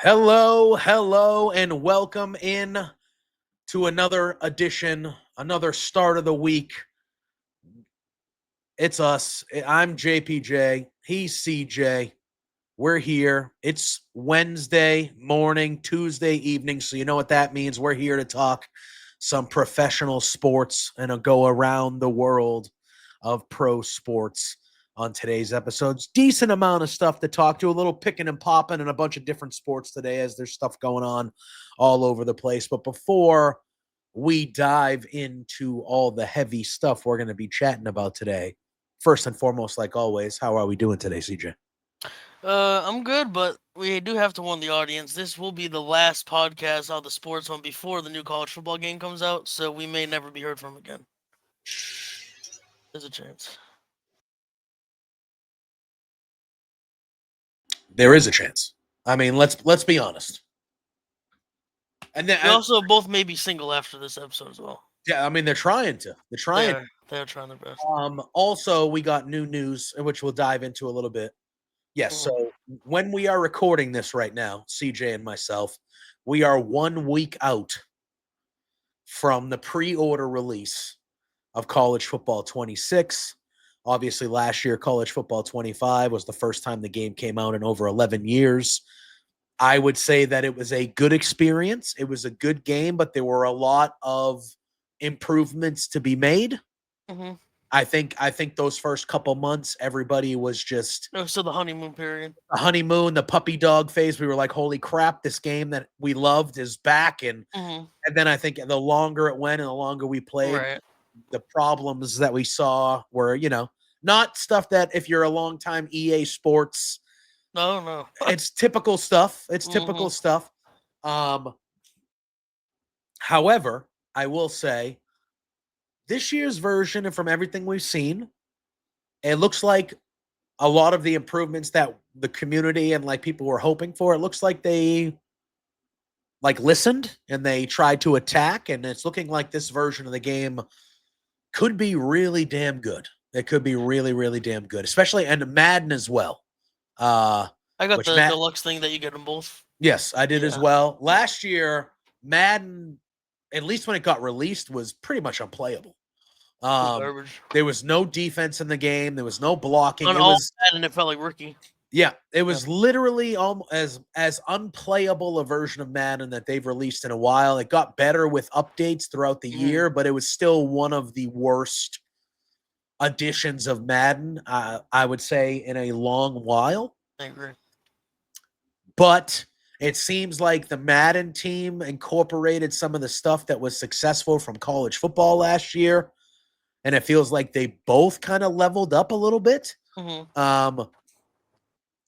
Hello, and welcome in to another edition, another start of the week. It's us. I'm JPJ. He's CJ. We're here. It's Wednesday morning, Tuesday evening, so you know what that means. We're here to talk some professional sports and go around the world of pro sports on today's episodes. Decent amount of stuff to talk to, a little picking and popping and a bunch of different sports today as there's stuff going on all over the place. But before we dive into all the heavy stuff we're going to be chatting about today, first and foremost, like always, how are we doing today, CJ? I'm good, but we do have to warn the audience. This will be the last podcast on the sports one before the new college football game comes out, so we may never be heard from again. There's a chance. There is a chance. I mean, let's be honest. And then, We also both may be single after this episode as well. yeah, I mean, they're trying to. They're trying. They're trying their best. Also, we got new news, which we'll dive into a little bit. Yes. Mhm. So when we are recording this right now, CJ and myself, we are 1 week out from the pre-order release of College Football 26. Obviously, last year, College Football 25 was the first time the game came out in over 11 years. I would say that it was a good experience. It was a good game, but there were a lot of improvements to be made. Mm-hmm. I think those first couple months, everybody was just So the honeymoon period. a honeymoon, the puppy dog phase. We were like, holy crap, this game that we loved is back. And Mm-hmm. and then I think the longer it went and the longer we played, Right. the problems that we saw were, not stuff that if you're a longtime EA Sports, No. it's typical stuff. It's typical Mm-hmm. stuff. Um, However, I will say this year's version, and from everything we've seen, it looks like a lot of the improvements that the community and like people were hoping for, it looks like they like listened and they tried to attack, and it's looking like this version of the game could be really damn good. It could be really, really damn good, especially and Madden as well. I got Which the Matt, deluxe thing that you get them both. yes, I did as Yeah. well. Last year, Madden, at least when it got released, was pretty much unplayable. Garbage. There was no defense in the game. There was no blocking. On It all was that, and it felt like rookie. Yeah, it was literally as unplayable a version of Madden that they've released in a while. It got better with updates throughout the Mm-hmm. year, but it was still one of the worst editions of Madden, I would say, in a long while. I agree. But it seems like the Madden team incorporated some of the stuff that was successful from college football last year, and it feels like they both kind of leveled up a little bit. Mm-hmm.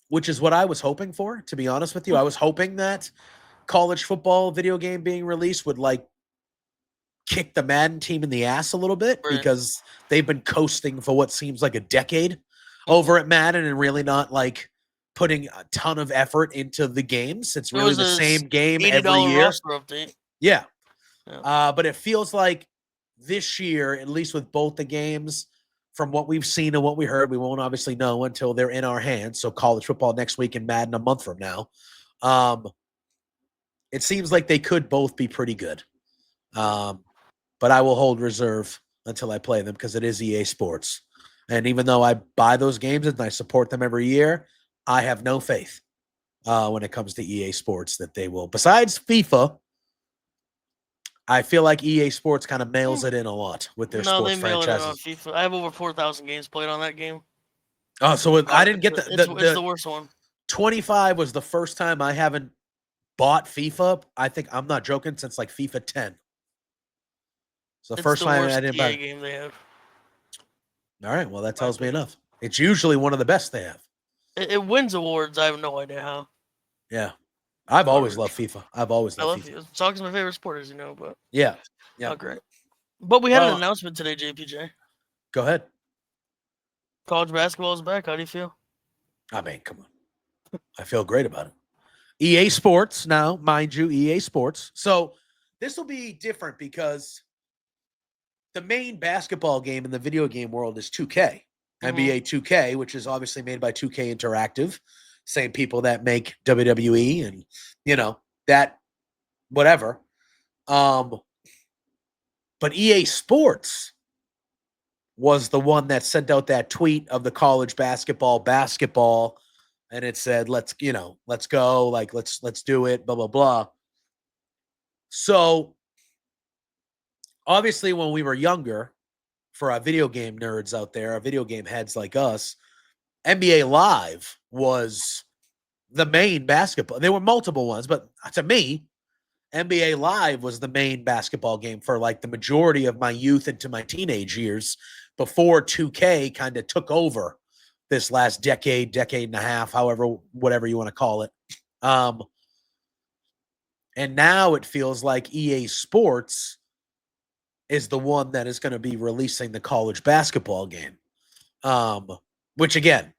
Which is what I was hoping for, to be honest with you. I was hoping that college football video game being released would like kick the Madden team in the ass a little bit Right. because they've been coasting for what seems like a decade Mm-hmm. over at Madden and really not like putting a ton of effort into the games. It's really the same game every $80 year. roster update. Yeah. Yeah. But it feels like this year, at least with both the games, from what we've seen and what we heard, we won't obviously know until they're in our hands. So college football next week and Madden a month from now. It seems like they could both be pretty good. But I will hold reserve until I play them because it is EA Sports. And even though I buy those games and I support them every year, I have no faith when it comes to EA Sports that they will. Besides FIFA, I feel like EA Sports kind of mails it in a lot with their No, sports they mail it in on franchises. FIFA. I have over 4,000 games played on that game. Oh, so I didn't get It's the worst one. 25 was the first time I haven't bought FIFA. I think I'm not joking since like FIFA 10. So the It's first the time worst I didn't EA buy. game they have. All right, well that tells me enough. It's usually one of the best they have. It wins awards. I have no idea how. Yeah, I've always loved FIFA. I've always I loved love FIFA. FIFA. Soccer's my favorite sport, as you know, but Yeah. not great. But we had an announcement today, JPJ. Go ahead. College basketball is back. How do you feel? I mean, come on. I feel great about it. EA Sports now, mind you, EA Sports. So this will be different because the main basketball game in the video game world is 2K, NBA 2K, which is obviously made by 2K Interactive. same people that make WWE and, that whatever. But EA Sports was the one that sent out that tweet of the college basketball, and it said, let's go, like, let's do it, blah, blah, blah. So obviously when we were younger, for our video game nerds out there, our video game heads like us, NBA Live was the main basketball. There were multiple ones, but to me, NBA Live was the main basketball game for like the majority of my youth into my teenage years before 2K kind of took over this last decade and a half, whatever you want to call it. And now it feels like EA Sports is the one that is going to be releasing the college basketball game. Which again,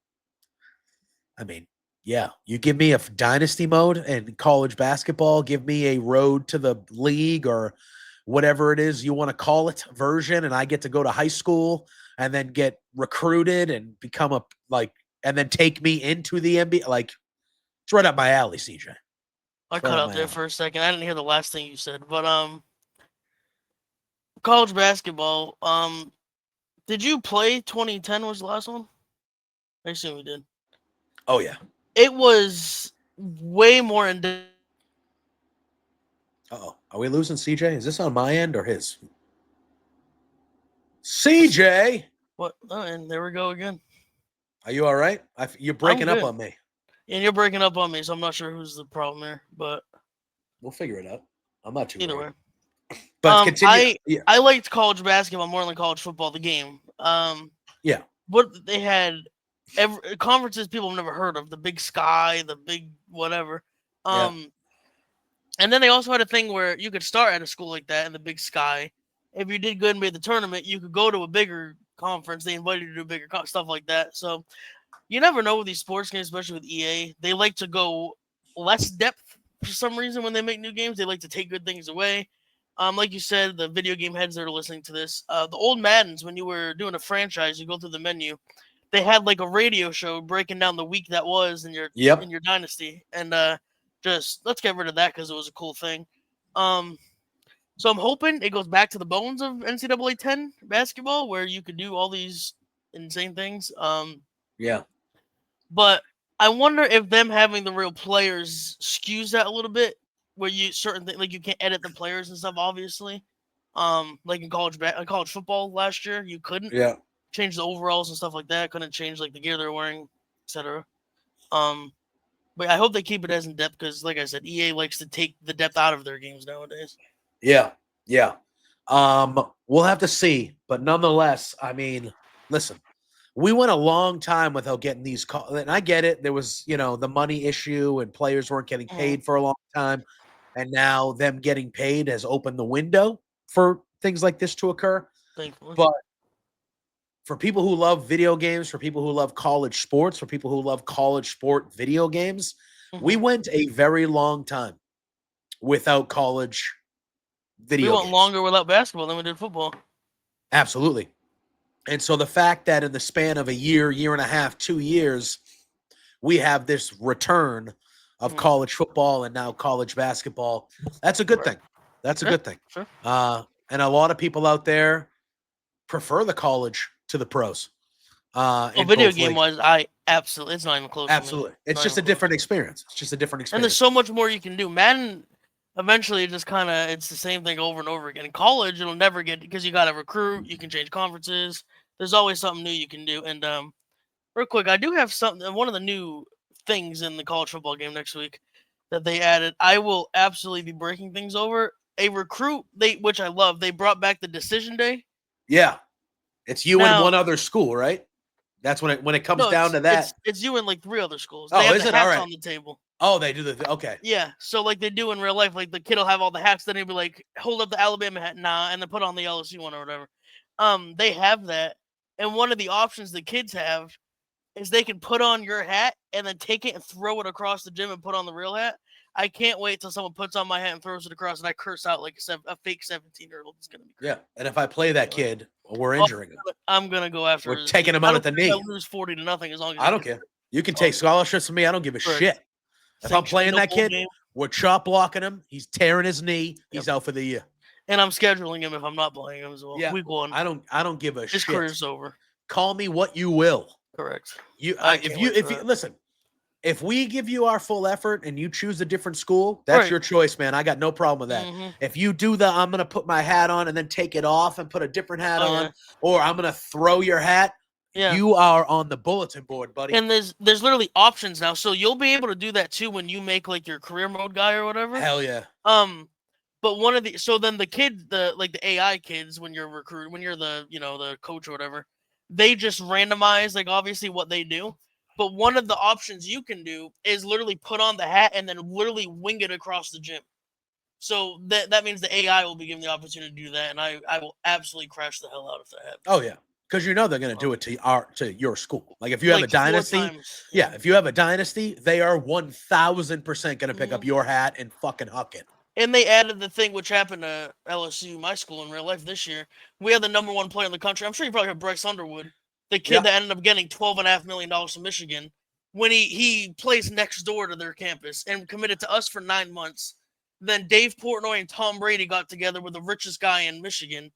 I mean, yeah, you give me a dynasty mode and college basketball, give me a road to the league or whatever it is you want to call it version, and I get to go to high school and then get recruited and become and then take me into the NBA. Like, it's right up my alley, CJ. I cut out there for a second. I didn't hear the last thing you said, but college basketball. Did you play 2010? Was the last one? I assume you did. Oh yeah. It was way more in depth. Uh-oh. Are we losing CJ? Is this on my end or his? CJ! What? Oh, and there we go again. Are you all right? You're breaking up on me. And you're breaking up on me, so I'm not sure who's the problem there, but we'll figure it out. I'm not too either worried. way. But continue. I liked college basketball more than college football, the game. Yeah. What they had conferences people have never heard of, the Big Sky, the Big whatever. And then they also had a thing where you could start at a school like that in the Big Sky. If you did good and made the tournament, you could go to a bigger conference. They invited you to do bigger stuff like that. So you never know with these sports games, especially with EA. They like to go less depth for some reason when they make new games. They like to take good things away. Like you said, the video game heads that are listening to this, the old Maddens, when you were doing a franchise, you go through the menu. They had like a radio show breaking down the week that was in your dynasty, and just let's get rid of that because it was a cool thing. So I'm hoping it goes back to the bones of NCAA 10 basketball, where you could do all these insane things. But I wonder if them having the real players skews that a little bit, where you certain things like you can't edit the players and stuff. Obviously, like in college football last year, you couldn't change the overalls and stuff like that. Couldn't change like the gear they're wearing, etc. But I hope they keep it as in depth because, like I said, EA likes to take the depth out of their games nowadays. Yeah. We'll have to see, but nonetheless, I mean, listen, we went a long time without getting these calls, and I get it. There was, the money issue, and players weren't getting paid for a long time, and now them getting paid has opened the window for things like this to occur. Thankfully. But for people who love video games, for people who love college sports, for people who love college sport video games, we went a very long time without college video games. We went longer without basketball than we did football. Absolutely. And so the fact that in the span of a year and a half, 2 years, we have this return of college football and now college basketball, that's a good thing. That's a good thing. Sure. And a lot of people out there prefer the college to the pros. Video game wise, absolutely, it's not even close. Absolutely. It's just a different experience. And there's so much more you can do. Madden, eventually, it's the same thing over and over again. In college, it'll never get, because you got to recruit, you can change conferences. There's always something new you can do. And real quick, I do have something, one of the new things in the college football game next week that they added. I will absolutely be breaking things over. A recruit, which I love, they brought back the decision day. Yeah. It's you and one other school, right? That's when it comes down to that. It's you and like 3 other schools. Oh, they have is the it? hats All right. on the table. Oh, they do okay. Yeah, so like they do in real life, like the kid will have all the hats, then he'll be like, hold up the Alabama hat, and then put on the LSU one or whatever. They have that, and one of the options the kids have is they can put on your hat and then take it and throw it across the gym and put on the real hat. I can't wait till someone puts on my hat and throws it across, and I curse out like a fake 17-year-old. It's gonna be great. Yeah, and if I play that kid, we're injuring him. I'm gonna go after. We're taking him out at the knee. I lose 40-0 as long as I don't care. You can take scholarships from me. I don't give a shit. If I'm playing that kid, we're chop blocking him. He's tearing his knee. He's out for the year. And I'm scheduling him if I'm not playing him as well. Yeah, Week 1. I don't give a shit. His career's over. Call me what you will. Correct. If you listen, if we give you our full effort and you choose a different school, that's your choice, man. I got no problem with that. Mm-hmm. If you do I'm going to put my hat on and then take it off and put a different hat on, or I'm going to throw your hat, you are on the bulletin board, buddy. And there's literally options now. So you'll be able to do that too when you make like your career mode guy or whatever. Hell yeah. But then the kid, the AI kids, when you're recruiting, when you're the coach or whatever, they just randomize like obviously what they do. But one of the options you can do is literally put on the hat and then literally wing it across the gym. So that means the AI will be given the opportunity to do that, and I will absolutely crash the hell out if that happens. Oh yeah, because they're going to do it to your school. Like if you have a dynasty, if you have a dynasty, they are 1,000% going to pick up your hat and fucking huck it. And they added the thing which happened to LSU, my school, in real life this year. We had the number 1 player in the country. I'm sure you probably heard Bryce Underwood. The kid that ended up getting $12.5 million from Michigan, when he plays next door to their campus and committed to us for 9 months. Then Dave Portnoy and Tom Brady got together with the richest guy in Michigan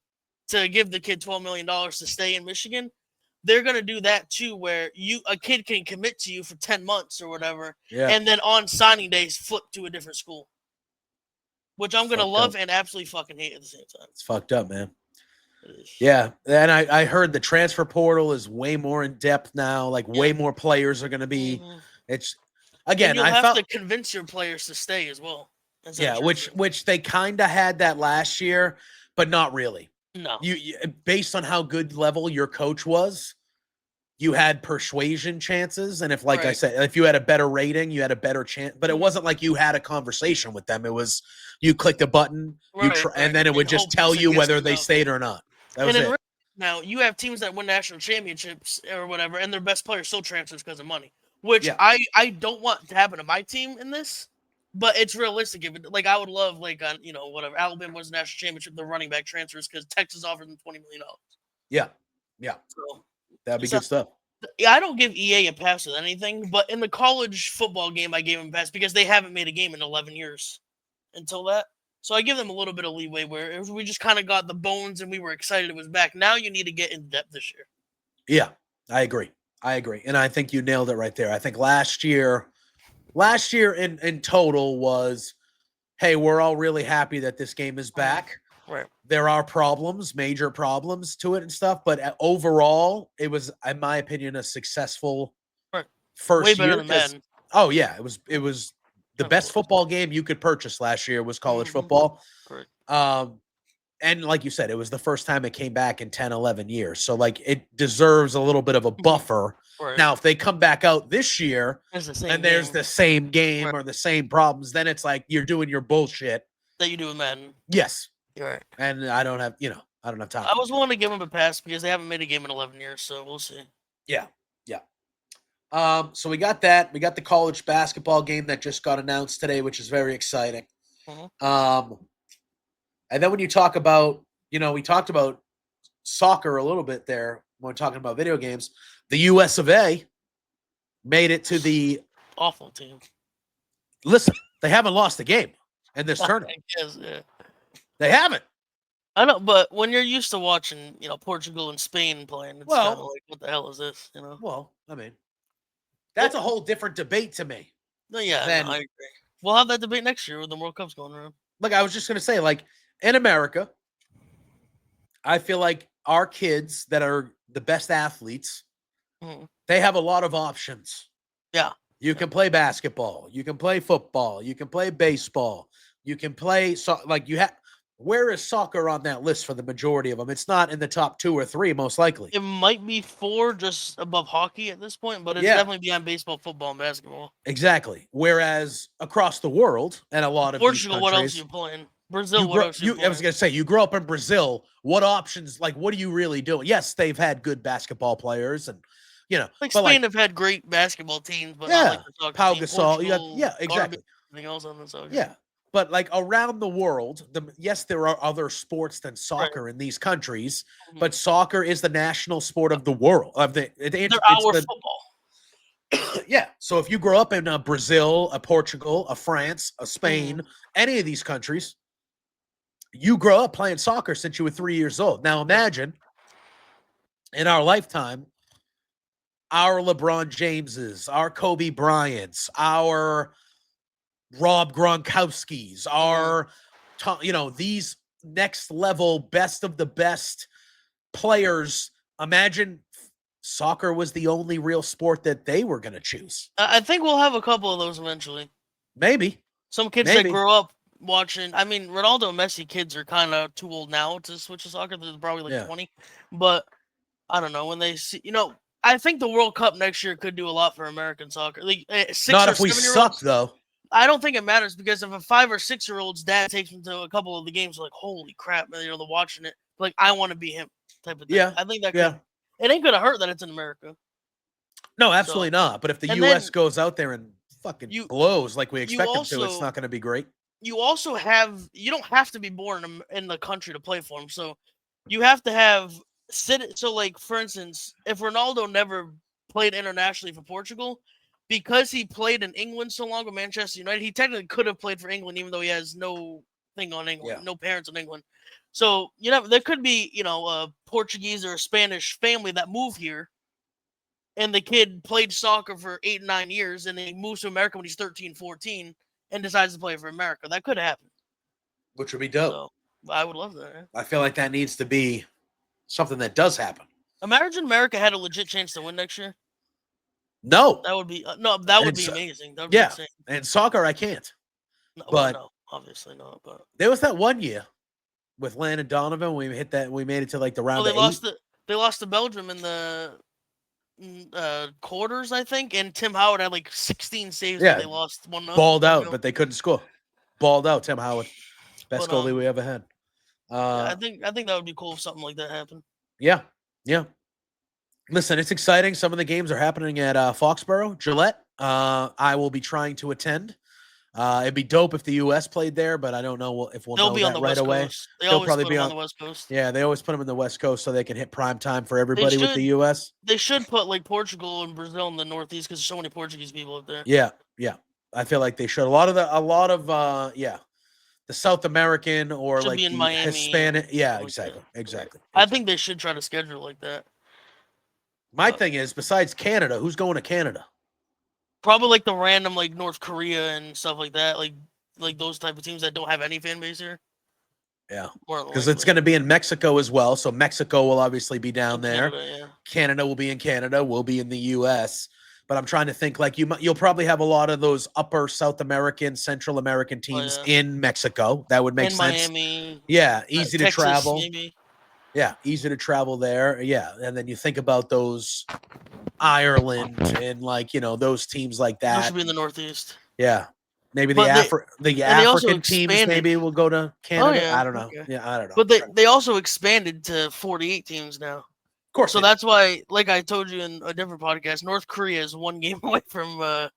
to give the kid $12 million to stay in Michigan. They're going to do that too, where a kid can commit to you for 10 months or whatever, and then on signing days flip to a different school, which I'm going to love and absolutely fucking hate at the same time. It's fucked up, man. Yeah, and I heard the transfer portal is way more in depth now. Like way more players are going to be. Mm-hmm. It's again, and you'll have to convince your players to stay as well. Yeah, which they kind of had that last year, but not really. No, you based on how good level your coach was, you had persuasion chances, and if I said, if you had a better rating, you had a better chance. But it wasn't like you had a conversation with them. It was you clicked a button, and then it would just tell you whether they stayed or not. That was it. Now, you have teams that win national championships or whatever, and their best player still transfers because of money, which I don't want to happen to my team in this, but it's realistic. I would love, whatever, Alabama wins the national championship, the running back transfers because Texas offered them $20 million. Yeah. Yeah. So, that'd be good stuff. I don't give EA a pass with anything, but in the college football game, I gave them a pass because they haven't made a game in 11 years until that. So I give them a little bit of leeway where we just kind of got the bones and we were excited it was back. Now you need to get in depth this year. Yeah, I agree. And I think you nailed it right there. I think last year in total was, hey, we're all really happy that this game is back. Right. There are major problems to it and stuff, but overall, it was, in my opinion, a successful first way better year. Than Madden. Oh yeah, it was the best football game you could purchase last year was college football. Correct. And like you said, it was the first time it came back in 10, 11 years. So it deserves a little bit of a buffer. Right. Now, if they come back out this year and there's the same game or the same problems, then it's like you're doing your bullshit that you do with Madden. Yes. You're right. And I don't have time. I was willing to give them a pass because they haven't made a game in 11 years, so we'll see. Yeah. So we got that. We got the college basketball game that just got announced today, which is very exciting. Mm-hmm. And then when you talk about, we talked about soccer a little bit there when we're talking about video games. The US of A made it to the awful team. Listen, they haven't lost a game in this tournament. Yes, yeah. They haven't. I know, but when you're used to watching, Portugal and Spain playing, it's kind of like, what the hell is this? Well, I mean, that's a whole different debate to me. No, yeah, I agree. We'll have that debate next year when the World Cup's going around. Like I was just gonna say, in America, I feel like our kids that are the best athletes, they have a lot of options. Yeah. You can play basketball, you can play football, you can play baseball, you can play where is soccer on that list for the majority of them? It's not in the top 2 or 3, most likely. It might be 4 just above hockey at this point, but it's definitely beyond baseball, football, and basketball. Exactly. Whereas across the world and a lot of Portugal, these countries, what else are you playing? Brazil, what else are you playing? I was going to say, you grew up in Brazil. What options, what are you really doing? Yes, they've had good basketball players and, Spain have had great basketball teams, but not like the soccer Pau team. Gasol. Portugal, Exactly. Everything else on the soccer. Yeah. But around the world, yes, there are other sports than soccer in these countries, but soccer is the national sport of the world. It's our football. Yeah. So if you grow up in Brazil, a Portugal, a France, a Spain, any of these countries, you grow up playing soccer since you were 3 years old. Now imagine in our lifetime, our LeBron Jameses, our Kobe Bryants, our Rob Gronkowskis, our, these next level best of the best players. Imagine soccer was the only real sport that they were going to choose. I think we'll have a couple of those eventually. Maybe. Some kids that grow up watching. I mean, Ronaldo and Messi kids are kind of too old now to switch to soccer. They're probably like 20. But I don't know when they see. I think the World Cup next year could do a lot for American soccer. Like 6 Not or if we 7-year-olds, suck, though. I don't think it matters because if a 5 or 6-year-old's dad takes him to a couple of the games, like holy crap, man, they're watching it. Like I want to be him, type of thing. Yeah, I think that could. It ain't gonna hurt that it's in America. No, absolutely not. But if the U.S. goes out there and fucking blows like we expect them to, it's not going to be great. You also you don't have to be born in the country to play for them. So you have to have so like for instance, if Ronaldo never played internationally for Portugal, because he played in England so long with Manchester United, he technically could have played for England even though he has no thing on England, no parents in England. So there could be a Portuguese or a Spanish family that move here, and the kid played soccer for 8 or 9 years, and then he moves to America when he's 13, 14, and decides to play for America. That could happen. Which would be dope. So, I would love that. I feel like that needs to be something that does happen. Imagine America had a legit chance to win next year. No. That would be that would be amazing. That would be insane. And soccer, I can't. No, obviously not. But there was that one year with Landon Donovan. We made it to like the round. They lost to Belgium in the quarters, I think, and Tim Howard had like 16 saves. Yeah, they lost 1-0. Balled out, but they couldn't score. Balled out, Tim Howard, best goalie we ever had. I think that would be cool if something like that happened. Yeah. Listen, it's exciting. Some of the games are happening at Foxborough, Gillette. I will be trying to attend. It'd be dope if the U.S. played there, but I don't know if we'll know that right away. They'll probably be on the West Coast. Yeah, they always put them in the West Coast so they can hit prime time for everybody with the U.S. They should put like Portugal and Brazil in the Northeast because there's so many Portuguese people up there. Yeah. I feel like they should. A lot of the South American or should like the Miami, Hispanic. Yeah, exactly. I think they should try to schedule like that. My thing is, besides Canada, who's going to Canada? Probably like the random like North Korea and stuff like that, like those type of teams that don't have any fan base here. Yeah, because it's going to be in Mexico as well. So Mexico will obviously be down there. Canada will be in Canada. We'll be in the U.S. But I'm trying to think like you'll probably have a lot of those upper South American, Central American teams in Mexico. That would make sense. Miami. Yeah, easy to Texas, travel. Maybe. Yeah, easy to travel there. Yeah, and then you think about those Ireland and those teams like that. Those should be in the Northeast. Yeah, maybe the African teams maybe will go to Canada. Oh, yeah. I don't know. Okay. Yeah, I don't know. But they also expanded to 48 teams now. Of course. So that's why, like I told you in a different podcast, North Korea is 1 game away from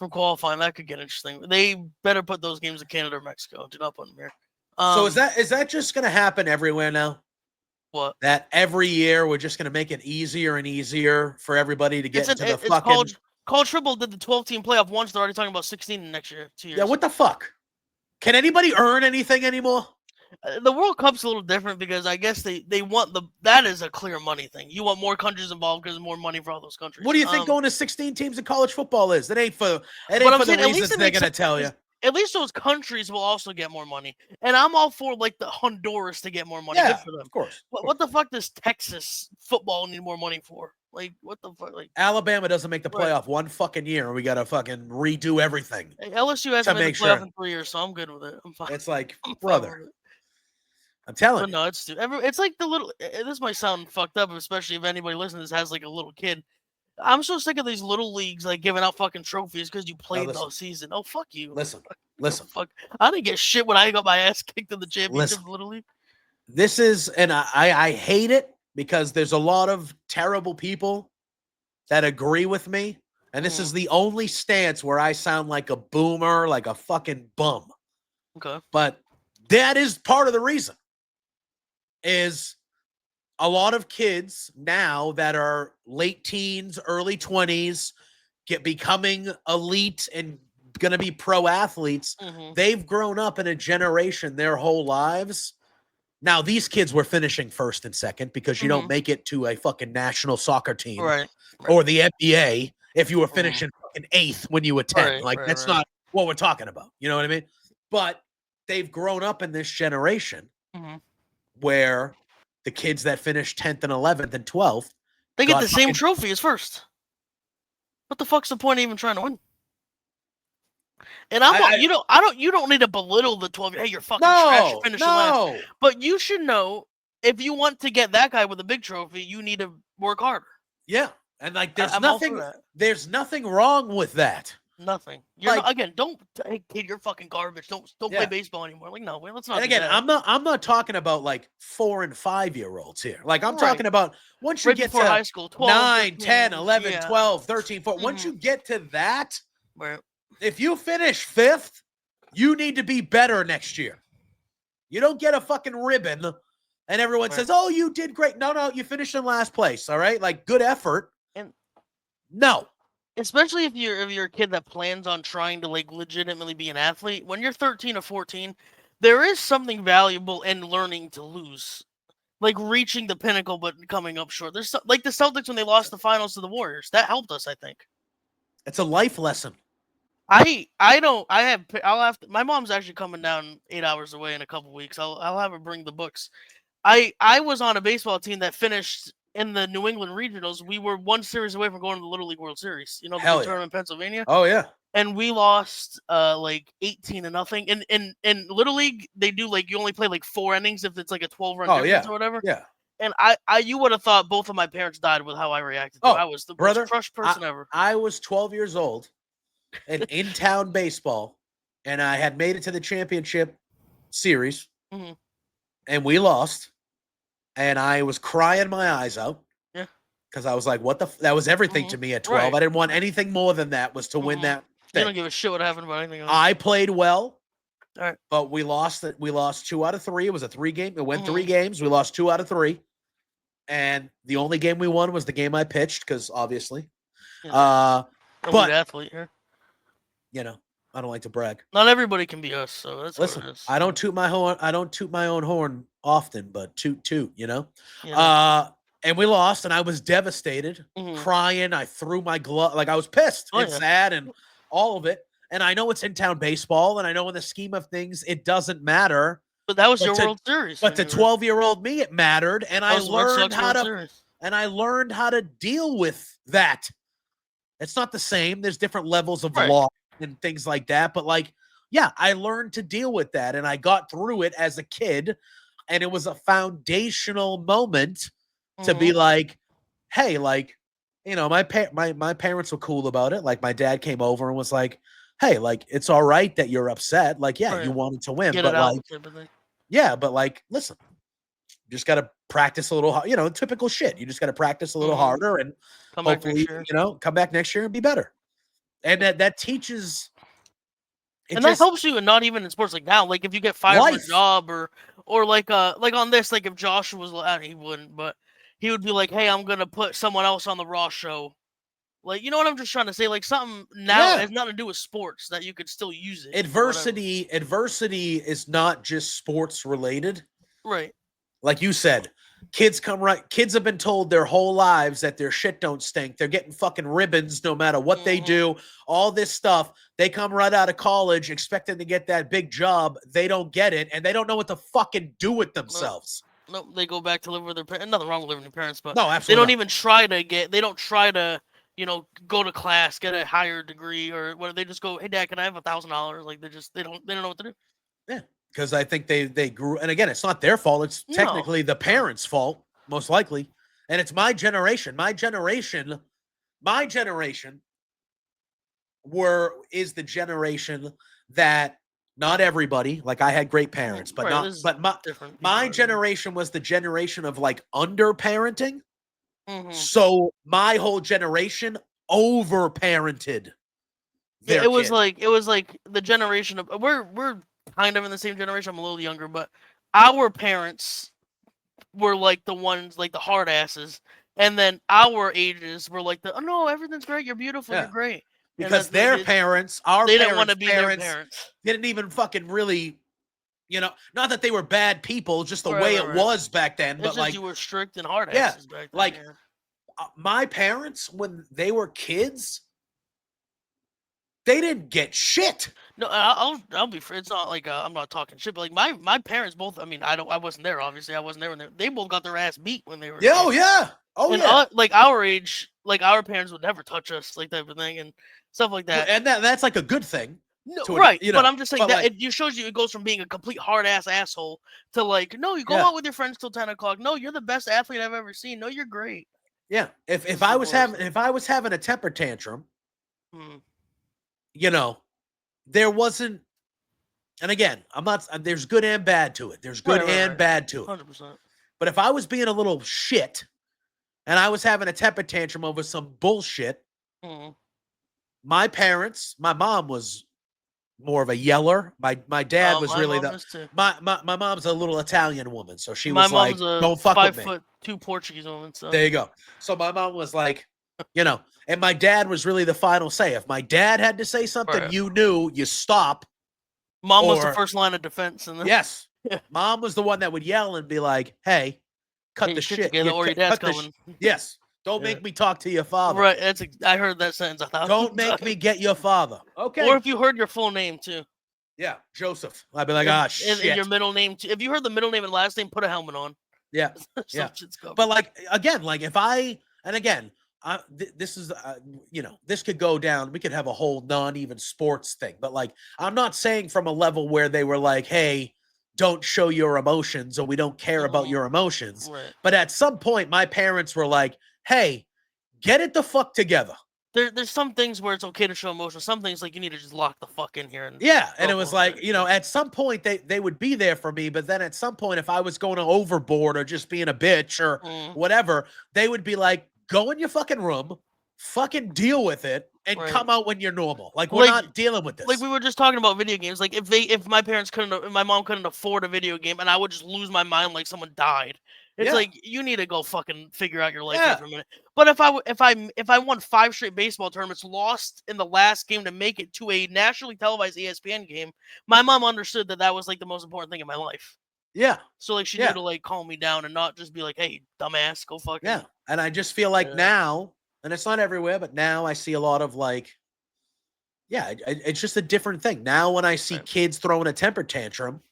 qualifying. That could get interesting. They better put those games in Canada or Mexico. Do not put them here. So is that just going to happen everywhere now? What? That every year we're just going to make it easier and easier for everybody to get into the fucking. College football did the 12-team playoff once. They're already talking about 16 next year. 2 years. Yeah, what the fuck? Can anybody earn anything anymore? The World Cup's a little different because I guess they want that is a clear money thing. You want more countries involved because there's more money for all those countries. What do you think going to 16 teams in college football is? It ain't for the reasons they're going to tell you. At least those countries will also get more money. And I'm all for like the Honduras to get more money. Yeah, good for them. Of course. What the fuck does Texas football need more money for? Like, what the fuck? Like Alabama doesn't make the playoff one fucking year, and we got to fucking redo everything. Hey, LSU hasn't made the playoff in 3 years, so I'm good with it. I'm fine. It's like, brother. I'm telling you. No, it's like the little. This might sound fucked up, especially if anybody listening to this has like a little kid. I'm so sick of these little leagues like giving out fucking trophies because you played the season. Oh, fuck you. Listen. Fuck. I didn't get shit when I got my ass kicked in the championship of Little League. This is, and I hate it because there's a lot of terrible people that agree with me. And this is the only stance where I sound like a boomer, like a fucking bum. Okay. But that is part of the reason. Is a lot of kids now that are late teens, early 20s, becoming elite and going to be pro athletes. They've grown up in a generation their whole lives. Now, these kids were finishing first and second because you don't make it to a fucking national soccer team or the NBA if you were finishing fucking 8th when you were 10. That's not what we're talking about. You know what I mean? But they've grown up in this generation where the kids that finished 10th and 11th and 12th, they get the same trophy as first. What the fuck's the point of even trying to win? And you don't need to belittle the 12. Hey, you're fucking trash. You're finishing last. But you should know, if you want to get that guy with a big trophy, you need to work harder. Yeah, and like there's nothing wrong with that. Nothing. Again, don't, hey kid, you're fucking garbage. Don't play baseball anymore. Like, no, let's not. And again, I'm not talking about like 4 and 5 year olds here. Like, I'm talking about once you get to high school, 12, 9, 13, 10, 11, 12, 13, 14. Once you get to that, if you finish 5th, you need to be better next year. You don't get a fucking ribbon and everyone says, "Oh, you did great." No, you finished in last place. All right, like, good effort. And no. Especially if you're a kid that plans on trying to like legitimately be an athlete, when you're 13 or 14, there is something valuable in learning to lose, like reaching the pinnacle but coming up short. There's like the Celtics when they lost the finals to the Warriors, that helped us. I think it's a life lesson. My mom's actually coming down 8 hours away in a couple weeks. I'll have her bring the books. I was on a baseball team that finished in the New England regionals. We were one series away from going to the Little League World Series. You know, the big tournament in Pennsylvania. Oh yeah. And we lost like 18-0. In Little League, they do like you only play like 4 innings if it's like a 12-run difference or whatever. Yeah. And you would have thought both of my parents died with how I reacted. I was the most crushed person ever. I was 12 years old and in town baseball, and I had made it to the championship series, and we lost. And I was crying my eyes out. Yeah. Because I was like, what the that was everything to me at 12. I didn't want anything more than that, was to win that thing. You don't give a shit what happened about anything else. I played well. All right. But we lost 2 out of 3. It was a 3-game. It went 3 games. We lost 2 out of 3. And the only game we won was the game I pitched, because obviously. But athlete here. You know, I don't like to brag. Not everybody can be us, so that's Listen, what it is. I don't toot my own horn often, but toot, you know? Yeah. And we lost, and I was devastated, crying. I threw my glove. Like, I was pissed and sad and all of it. And I know it's in-town baseball, and I know in the scheme of things, it doesn't matter. But that was your World Series. But to 12-year-old me, it mattered, and I learned how to deal with that. It's not the same. There's different levels of law and things like that. But, like, yeah, I learned to deal with that, and I got through it as a kid, and it was a foundational moment to be like, hey, like, you know, my parents were cool about it. Like, my dad came over and was like, hey, like, it's all right that you're upset. Like, yeah, you wanted to win, but like, yeah, but like, listen, you just got to practice a little, you know, typical shit. You just got to practice a little harder, and hopefully, you know, come back next year and be better. And that teaches. And that helps you, and not even in sports like now. Like, if you get fired from a job, or like on this, like if Josh was, he wouldn't, but he would be like, hey, I'm gonna put someone else on the Raw show. Like, you know what I'm just trying to say? Like, something now has nothing to do with sports that you could still use it. Adversity is not just sports related. Right. Like you said, kids have been told their whole lives that their shit don't stink. They're getting fucking ribbons no matter what they do. All this stuff. They come right out of college expecting to get that big job. They don't get it, and they don't know what to fucking do with themselves. Nope, they go back to live with their parents. Nothing wrong with living with their parents, but no, absolutely they don't even try to you know, go to class, get a higher degree, or what. They just go, hey, Dad, can I have $1,000? Like, they don't know what to do. Yeah, because I think they grew, and again, it's not their fault. It's technically the parents' fault, most likely, and it's my generation. My generation is the generation that not everybody, like, I had great parents, but my generation was the generation of like under parenting. So my whole generation over parented. It was like the generation of we're kind of in the same generation. I'm a little younger, but our parents were like the ones, like the hard asses And then our ages were like, oh no, everything's great. You're beautiful. Yeah. You're great. Because their parents, our they didn't want parents' to be their parents, parents. didn't even fucking really, not that they were bad people, just the Right, way right, it right. was back then. It's But just like, you were strict and hard yeah, asses back then. like Yeah. my parents, when they were kids, they didn't get shit. No, I'll be free. It's not like I'm not talking shit, but like my parents both. I mean, I wasn't there. Obviously, I wasn't there when they both got their ass beat when they were. Yeah, oh kids. yeah, oh and yeah. like our age, like our parents would never touch us, like type of thing, and stuff like that. And that's like a good thing. No, right, but I'm just saying that like, it shows you it goes from being a complete hard ass asshole to like, no, you go out with your friends till 10 o'clock. No, you're the best athlete I've ever seen. No, you're great. Yeah, if I was having a temper tantrum, there wasn't. And again, I'm not. There's good and bad to it. There's good and bad to it. 100%. But if I was being a little shit, and I was having a temper tantrum over some bullshit, my parents, my mom was more of a yeller. My dad was really my mom's a little Italian woman, so she was like, "Don't fuck with me." 5'2" Portuguese woman. So there you go. So my mom was like, and my dad was really the final say. If my dad had to say something, you knew you stop. Mom was the first line of defense. Yes, mom was the one that would yell and be like, "Hey, cut the shit together, or your dad's coming." Yes. Don't make me talk to your father. Right. I heard that sentence 1,000 Don't make me get your father. Okay. Or if you heard your full name too. Yeah, Joseph. I'd be like, shit. And your middle name too. If you heard the middle name and last name, put a helmet on. Yeah. Yeah. But like again, like if this is this could go down. We could have a whole non-even sports thing. But like, I'm not saying from a level where they were like, hey, don't show your emotions or we don't care about your emotions. Right. But at some point, my parents were like, hey, get it the fuck together. There's some things where it's okay to show emotion. Some things like you need to just lock the fuck in here. And it was like, at some point they would be there for me, but then at some point if I was going overboard or just being a bitch or whatever, they would be like, go in your fucking room, fucking deal with it, and come out when you're normal. Like we're not dealing with this. Like we were just talking about video games. Like if my mom couldn't afford a video game, and I would just lose my mind like someone died. It's like you need to go fucking figure out your life for a minute. But if I won 5 straight baseball tournaments, lost in the last game to make it to a nationally televised ESPN game, my mom understood that was like the most important thing in my life. Yeah. So like she knew to like calm me down and not just be like, "Hey, dumbass, go fuck." Yeah. And I just feel like now, and it's not everywhere, but now I see a lot of like, it's just a different thing. Now when I see kids throwing a temper tantrum,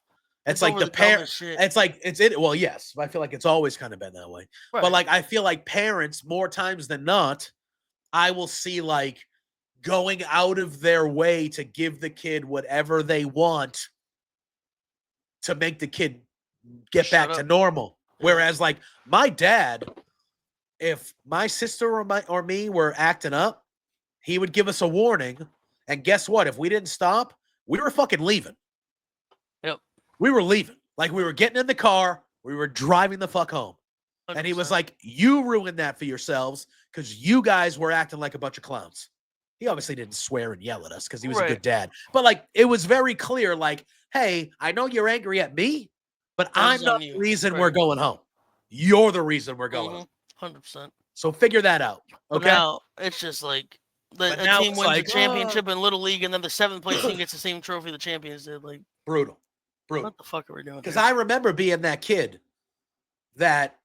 it's like the parents. It's like well, yes, I feel like it's always kind of been that way. Right. But like I feel like parents, more times than not, I will see like going out of their way to give the kid whatever they want to make the kid get back to normal. Whereas like my dad, if my sister or me were acting up, he would give us a warning. And guess what? If we didn't stop, we were fucking leaving. Yep. We were leaving. Like we were getting in the car. We were driving the fuck home. 100%. And he was like, you ruined that for yourselves because you guys were acting like a bunch of clowns. He obviously didn't swear and yell at us because he was a good dad. But like, it was very clear, like, hey, I know you're angry at me, but I'm not the reason we're going home. You're the reason we're going home. 100%. So figure that out. Okay. Now it's just like a team wins the championship in Little League, and then the 7th place team gets the same trophy the champions did. Like brutal. What the fuck are we doing? Because I remember being that kid that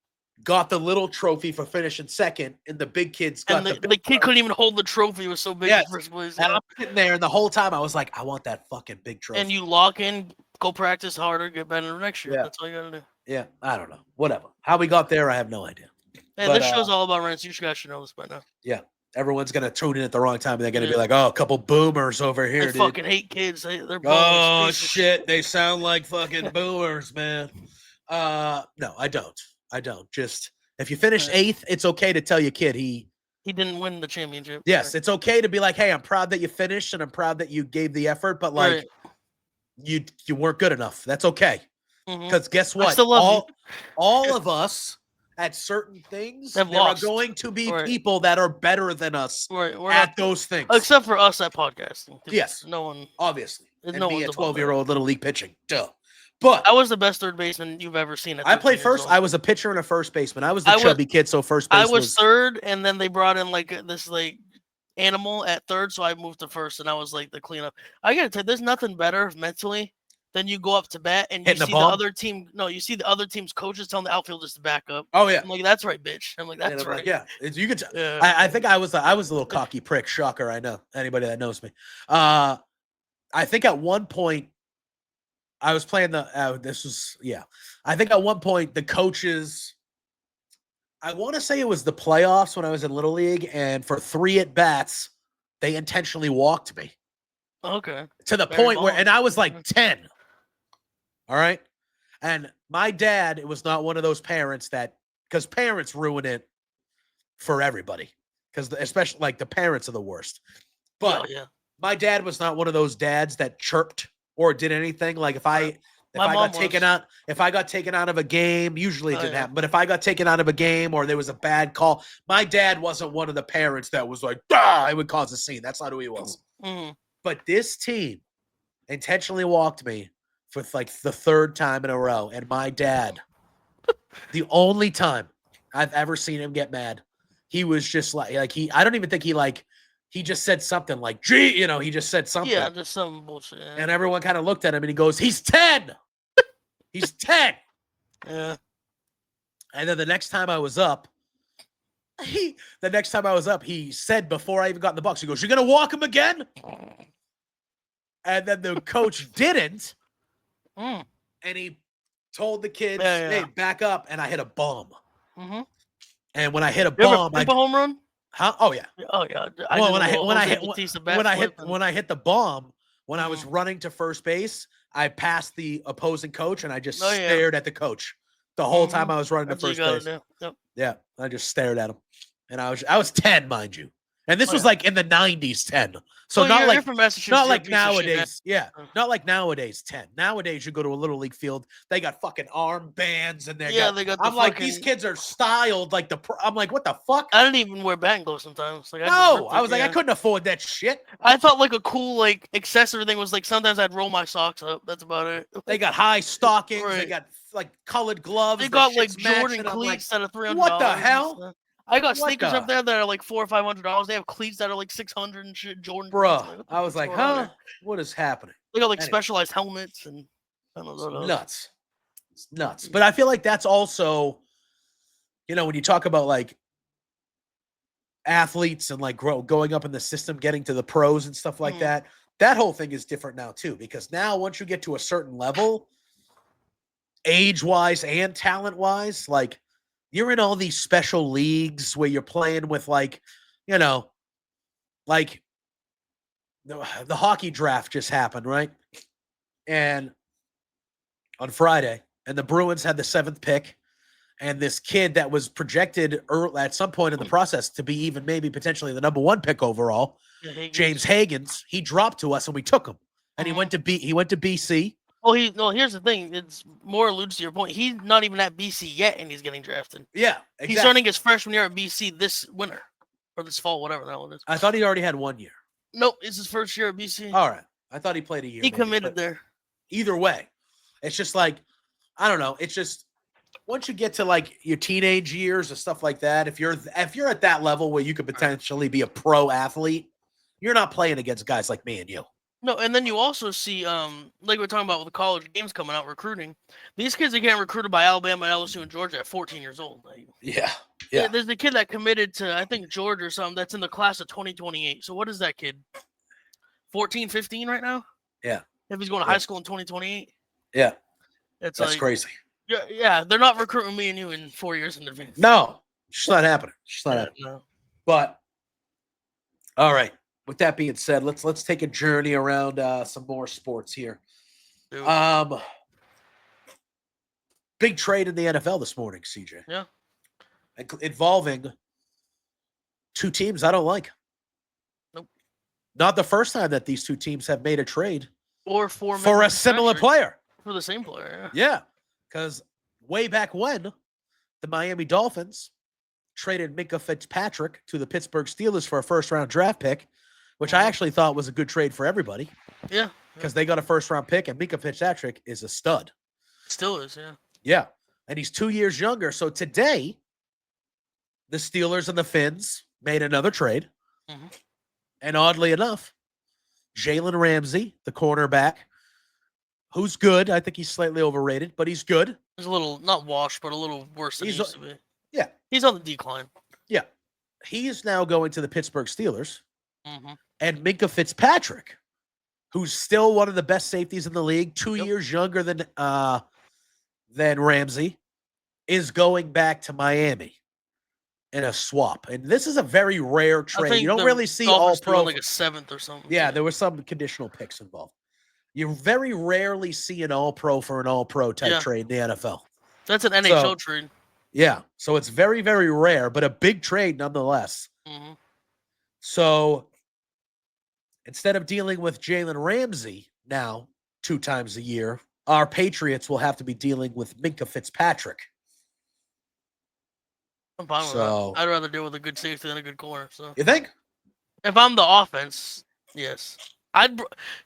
got the little trophy for finishing second, and the big kids got the kid couldn't even hold the trophy. It was so big in first place. And I'm sitting there, and the whole time I was like, I want that fucking big trophy. And you lock in, go practice harder, get better next year. That's all you gotta do. Yeah, I don't know. Whatever. How we got there, I have no idea. Hey, this show's all about Rant. You guys should know this by now. Yeah. Everyone's going to tune in at the wrong time, and they're going to be like, oh, a couple boomers over here, dude. Fucking hate kids. They're oh, shit. They sound like fucking boomers, man. No, I don't. Just, if you finish 8th, it's okay to tell your kid he didn't win the championship. Yes, it's okay to be like, hey, I'm proud that you finished, and I'm proud that you gave the effort, but like, you weren't good enough. That's okay. Because guess what? I still love all of us at certain things, there are going to be people that are better than us at those things. Except for us at podcasting. Yes. No one. Obviously. And no me, a 12-year-old little league pitching. Duh. But I was the best third baseman you've ever seen. At I played 13 years first. old. I was a pitcher and a first baseman. I was the I was- chubby kid, so first base I was third, and then they brought in like this like animal at third, so I moved to first, and I was like the cleanup. I gotta tell you, there's nothing better mentally than you go up to bat and you Hitting a see the bomb? other team. No, you see the other team's coaches telling the outfielders to back up. Oh yeah. I'm like, that's right, bitch. I'm like, And that's I'm right. like, yeah, you could. Yeah. I think I was a little cocky prick. Shocker, I know. Anybody that knows me. I think at one point I was playing the. I think at one point the coaches. I want to say it was the playoffs when I was in Little League, and for 3 at bats, they intentionally walked me Okay. to the Very point where, bold. and I was like 10. All right. And my dad, it was not one of those parents that, because parents ruin it for everybody, because especially like the parents are the worst. But yeah. my dad was not one of those dads that chirped or did anything. Like if I got taken out of a game, usually it didn't happen. But if I got taken out of a game or there was a bad call, my dad wasn't one of the parents that was like, it would cause a scene. That's not who he was. Mm-hmm. But this team intentionally walked me for like the 3rd time in a row. And my dad, the only time I've ever seen him get mad, he was just like I don't even think he just said something like, gee, he just said something. Yeah, just some bullshit. Yeah. And everyone kind of looked at him and he goes, he's 10. He's 10. Yeah. And then the next time I was up, he said before I even got in the box, he goes, you're going to walk him again? And then the coach didn't. Mm. And he told the kids, Yeah. hey, back up. And I hit a bomb. Mm-hmm. And when I hit a You bomb, ever a home run? Huh? Oh yeah. Oh yeah. When I hit the bomb, when I Mm-hmm. was running to first base, I passed the opposing coach and I just stared at the coach the whole time I was running to first base. Yep. Yeah, I just stared at him, and I was 10, mind you, and this was like in the 90s 10. So you're from Massachusetts, not like nowadays. Yeah, not like nowadays 10. Nowadays you go to a little league field, they got fucking arm bands and they got. I'm like, these kids are styled like I'm like, what the fuck? I didn't even wear batting gloves sometimes. Like I was like, I couldn't afford that shit. I thought like a cool like accessory thing was like sometimes I'd roll my socks up. That's about it. They got high stockings. Right. They got like colored gloves. They got like Jordan cleats that are $300. What the hell? I got sneakers up there that are like $400 or $500. They have cleats that are like $600 and shit. Jordan. Bruh, I was like, huh? What is happening? They got like specialized helmets and nuts. It's nuts. But I feel like that's also, when you talk about like athletes and like going up in the system, getting to the pros and stuff like that, that whole thing is different now too. Because now once you get to a certain level, age-wise and talent-wise, like you're in all these special leagues where you're playing with like, like the hockey draft just happened, right? And on Friday, and the Bruins had the 7th pick, and this kid that was projected at some point in the process to be even maybe potentially the number 1 pick overall, James Higgins, he dropped to us and we took him. And he went to BC. Well, here's the thing. It's more alludes to your point. He's not even at BC yet, and he's getting drafted. Yeah, exactly. He's starting his freshman year at BC this winter or this fall, whatever the hell it is. I thought he already had 1 year. Nope, it's his first year at BC. All right, I thought he played a year. He committed there. Either way, it's just like I don't know. It's just once you get to like your teenage years or stuff like that, if you're at that level where you could potentially be a pro athlete, you're not playing against guys like me and you. No, and then you also see, like we're talking about with the college games coming out, recruiting. These kids are getting recruited by Alabama, LSU, and Georgia at 14 years old. Like, yeah. There's a kid that committed to, I think, Georgia or something that's in the class of 2028. So what is that kid? 14, 15 right now? Yeah. If he's going to high school in 2028? Yeah. That's like, crazy. Yeah, they're not recruiting me and you in 4 years in advance. No, it's just not happening. It's just not happening. No. But, all right. With that being said, let's take a journey around some more sports here. Big trade in the NFL this morning, CJ. Yeah. Involving 2 teams I don't like. Nope. Not the first time that these 2 teams have made a trade. Or for a similar player. For the same player, yeah. Because way back when, the Miami Dolphins traded Minkah Fitzpatrick to the Pittsburgh Steelers for a first-round draft pick, which I actually thought was a good trade for everybody. Yeah. Because they got a first-round pick, and Minkah Fitzpatrick is a stud. Still is, yeah. Yeah. And he's 2 years younger. So today, the Steelers and the Finns made another trade. Mm-hmm. And oddly enough, Jalen Ramsey, the cornerback, who's good. I think he's slightly overrated, but he's good. He's a little, not washed, but a little worse than he used to be. Yeah. He's on the decline. Yeah. He is now going to the Pittsburgh Steelers. Mm-hmm. And Minkah Fitzpatrick, who's still one of the best safeties in the league, 2 years younger than Ramsey, is going back to Miami in a swap. And this is a very rare trade. You don't really see all pro. Like a 7th or something. Yeah, there were some conditional picks involved. You very rarely see an all-pro for an all-pro type trade in the NFL. That's an NHL trade. Yeah, so it's very, very rare, but a big trade nonetheless. Mm-hmm. So instead of dealing with Jalen Ramsey now 2 times a year, our Patriots will have to be dealing with Minkah Fitzpatrick. I'm fine with that. I'd rather deal with a good safety than a good corner. So you think? If I'm the offense, yes.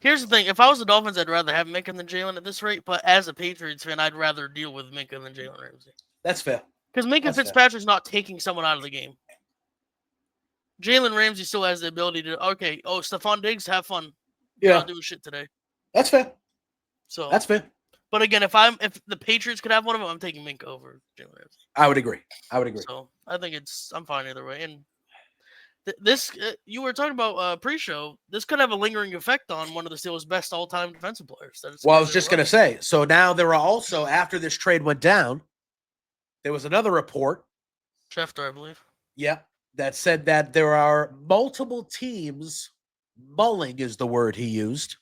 Here's the thing: if I was the Dolphins, I'd rather have Minkah than Jalen at this rate. But as a Patriots fan, I'd rather deal with Minkah than Jalen Ramsey. That's fair. Because Minkah Fitzpatrick's not taking someone out of the game. Jalen Ramsey still has the ability to. Okay, Stephon Diggs, have fun. You're not doing shit today. That's fair. So that's fair. But again, if the Patriots could have one of them, I'm taking Minkah over Jalen Ramsey. I would agree. So I think I'm fine either way. And this you were talking about pre-show. This could have a lingering effect on one of the Steelers' best all-time defensive players. Well, I was just going to say. So now there are also, after this trade went down, there was another report. Schefter, I believe. Yeah, that said that there are multiple teams. Mulling is the word he used.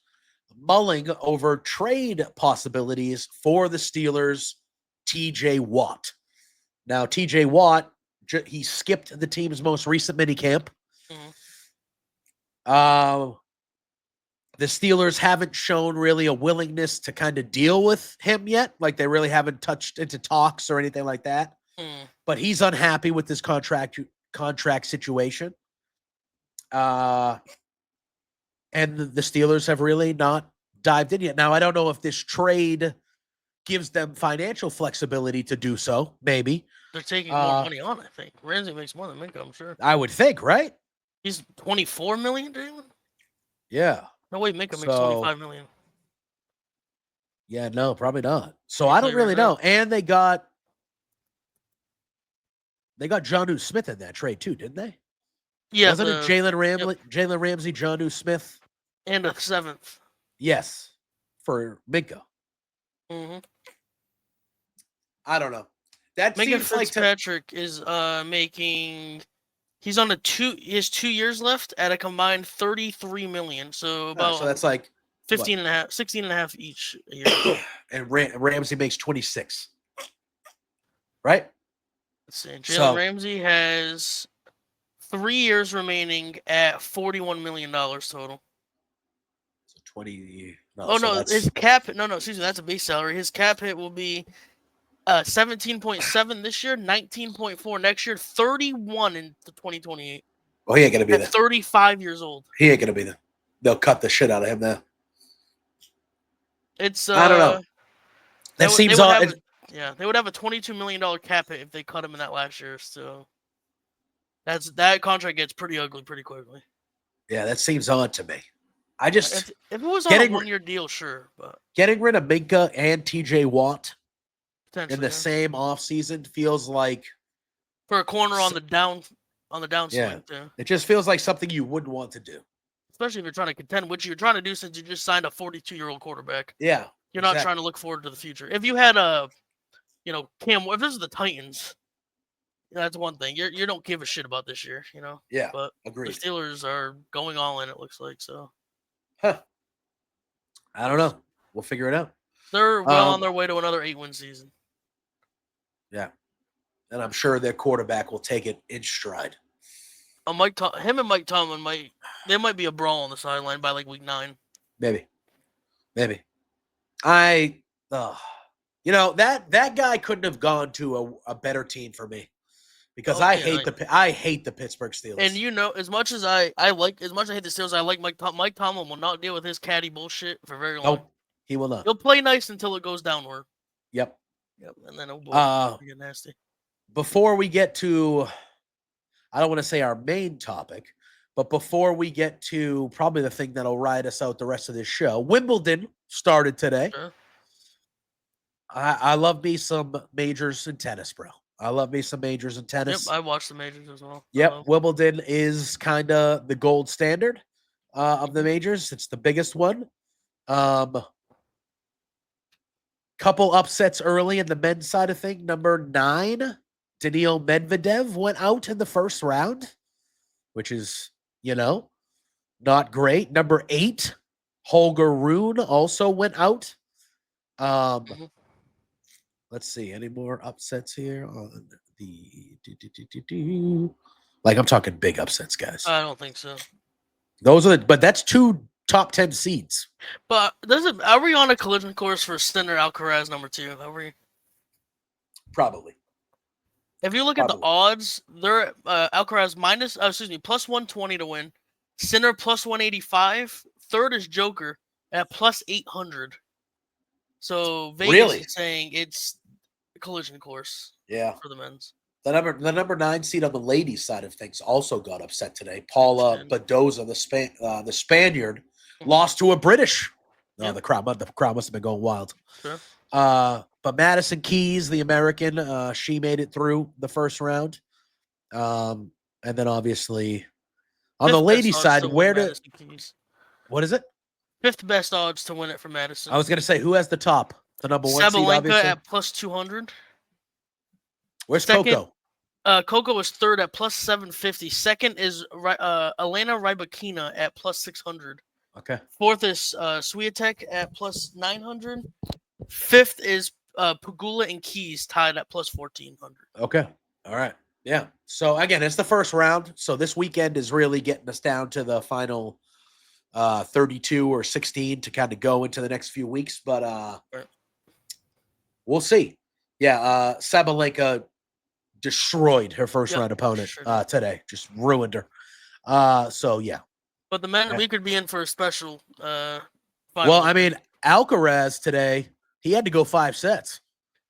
Mulling over trade possibilities for the Steelers. TJ Watt. Now, TJ Watt, he skipped the team's most recent minicamp. Mm-hmm. The Steelers haven't shown really a willingness to kind of deal with him yet. Like, they really haven't touched into talks or anything like that. But he's unhappy with this contract situation. And the Steelers have really not dived in yet. Now, I don't know if this trade gives them financial flexibility to do so. Maybe. They're taking more money on, I think. Ramsey makes more than Minkah, I'm sure. I would think, right? He's $24 million, Jalen? Yeah. No, wait, Minkah makes $25 million. Yeah, no, probably not. So I don't really know. And they got Jonnu Smith in that trade too, didn't they? Yeah. Wasn't it Jalen Ramsey, Jonnu Smith? And a 7th. Yes. For Minkah. Mm-hmm. I don't know. That Minkah seems like Fitzpatrick is making. He's on he has 2 years left at a combined $33 million. So about. So that's like 16 and a half each a year. And Ramsey makes 26. Right? Let's see. Jalen Ramsey has 3 years remaining at $41 million total. So 20. His cap. Excuse me. That's a base salary. His cap hit will be 17.7 this year, 19.4 next year, 31 in 2028. Well, he ain't gonna be there. 35 years old. He ain't gonna be there. They'll cut the shit out of him now. It's I don't know. That seems odd. They would have a $22 million cap hit if they cut him in that last year. So that contract gets pretty ugly pretty quickly. Yeah, that seems odd to me. I just if it was on a 1-year deal, sure, but getting rid of Minkah and TJ Watt in the same offseason feels like for a corner on the downswing. Yeah. It just feels like something you wouldn't want to do. Especially if you're trying to contend, which you're trying to do since you just signed a 42-year-old quarterback. Yeah. You're not trying to look forward to the future. If you had if this is the Titans, that's one thing. You don't give a shit about this year, Yeah. But agreed. The Steelers are going all in, it looks like, so. Huh. I don't know. We'll figure it out. They're well on their way to another 8-win season. Yeah. And I'm sure their quarterback will take it in stride. Him and Mike Tomlin might be a brawl on the sideline by like week 9. Maybe. That guy couldn't have gone to a better team for me because I hate the Pittsburgh Steelers. And as much as I hate the Steelers, I like Mike Tomlin will not deal with his catty bullshit for very long. Nope, he will not. He'll play nice until it goes downward. Yep. And then, oh boy, we get nasty. Before we get to, I don't want to say our main topic, but before we get to probably the thing that'll ride us out the rest of this show, Wimbledon started today. Sure. I love me some majors in tennis, bro. I love me some majors in tennis. Yep, I watched the majors as well. Yep, Wimbledon is kind of the gold standard of the majors. It's the biggest one. Couple upsets early in the men's side of thing. Number 9, Daniil Medvedev went out in the first round, which is, not great. Number 8, Holger Rune also went out. Let's see, any more upsets here on the like I'm talking big upsets, guys. I don't think so. But that's 2 top 10 seeds. But are we on a collision course for Sinner Alcaraz number 2? Are we? Probably. If you look at the odds, they're Alcaraz plus 120 to win. Sinner plus 185. Third is Joker at plus 800. So Vegas is saying it's a collision course. Yeah. For the men's. The number 9 seed on the ladies' side of things also got upset today. Paula Badoza, the Spaniard, lost to a British. No, the crowd must have been going wild. Sure. But Madison Keys, the American, she made it through the first round. And then obviously on the ladies' side, what is it? 5th best odds to win it for Madison. I was going to say, who has the top? The number 1 seed, obviously. at plus 200. Where's Coco? Coco is 3rd at plus 750. 2nd is Elena Rybakina at plus 600. Okay. 4th is Swiatek at plus 900. 5th is Pegula and Keys tied at plus 1400. Okay. All right. Yeah. So again, it's the first round. So this weekend is really getting us down to the final 32 or 16 to kind of go into the next few weeks. But we'll see. Yeah. Sabalenka destroyed her first round opponent today. Just ruined her. So yeah. But the men, we could be in for a special. Well, I mean, Alcaraz today, he had to go 5 sets.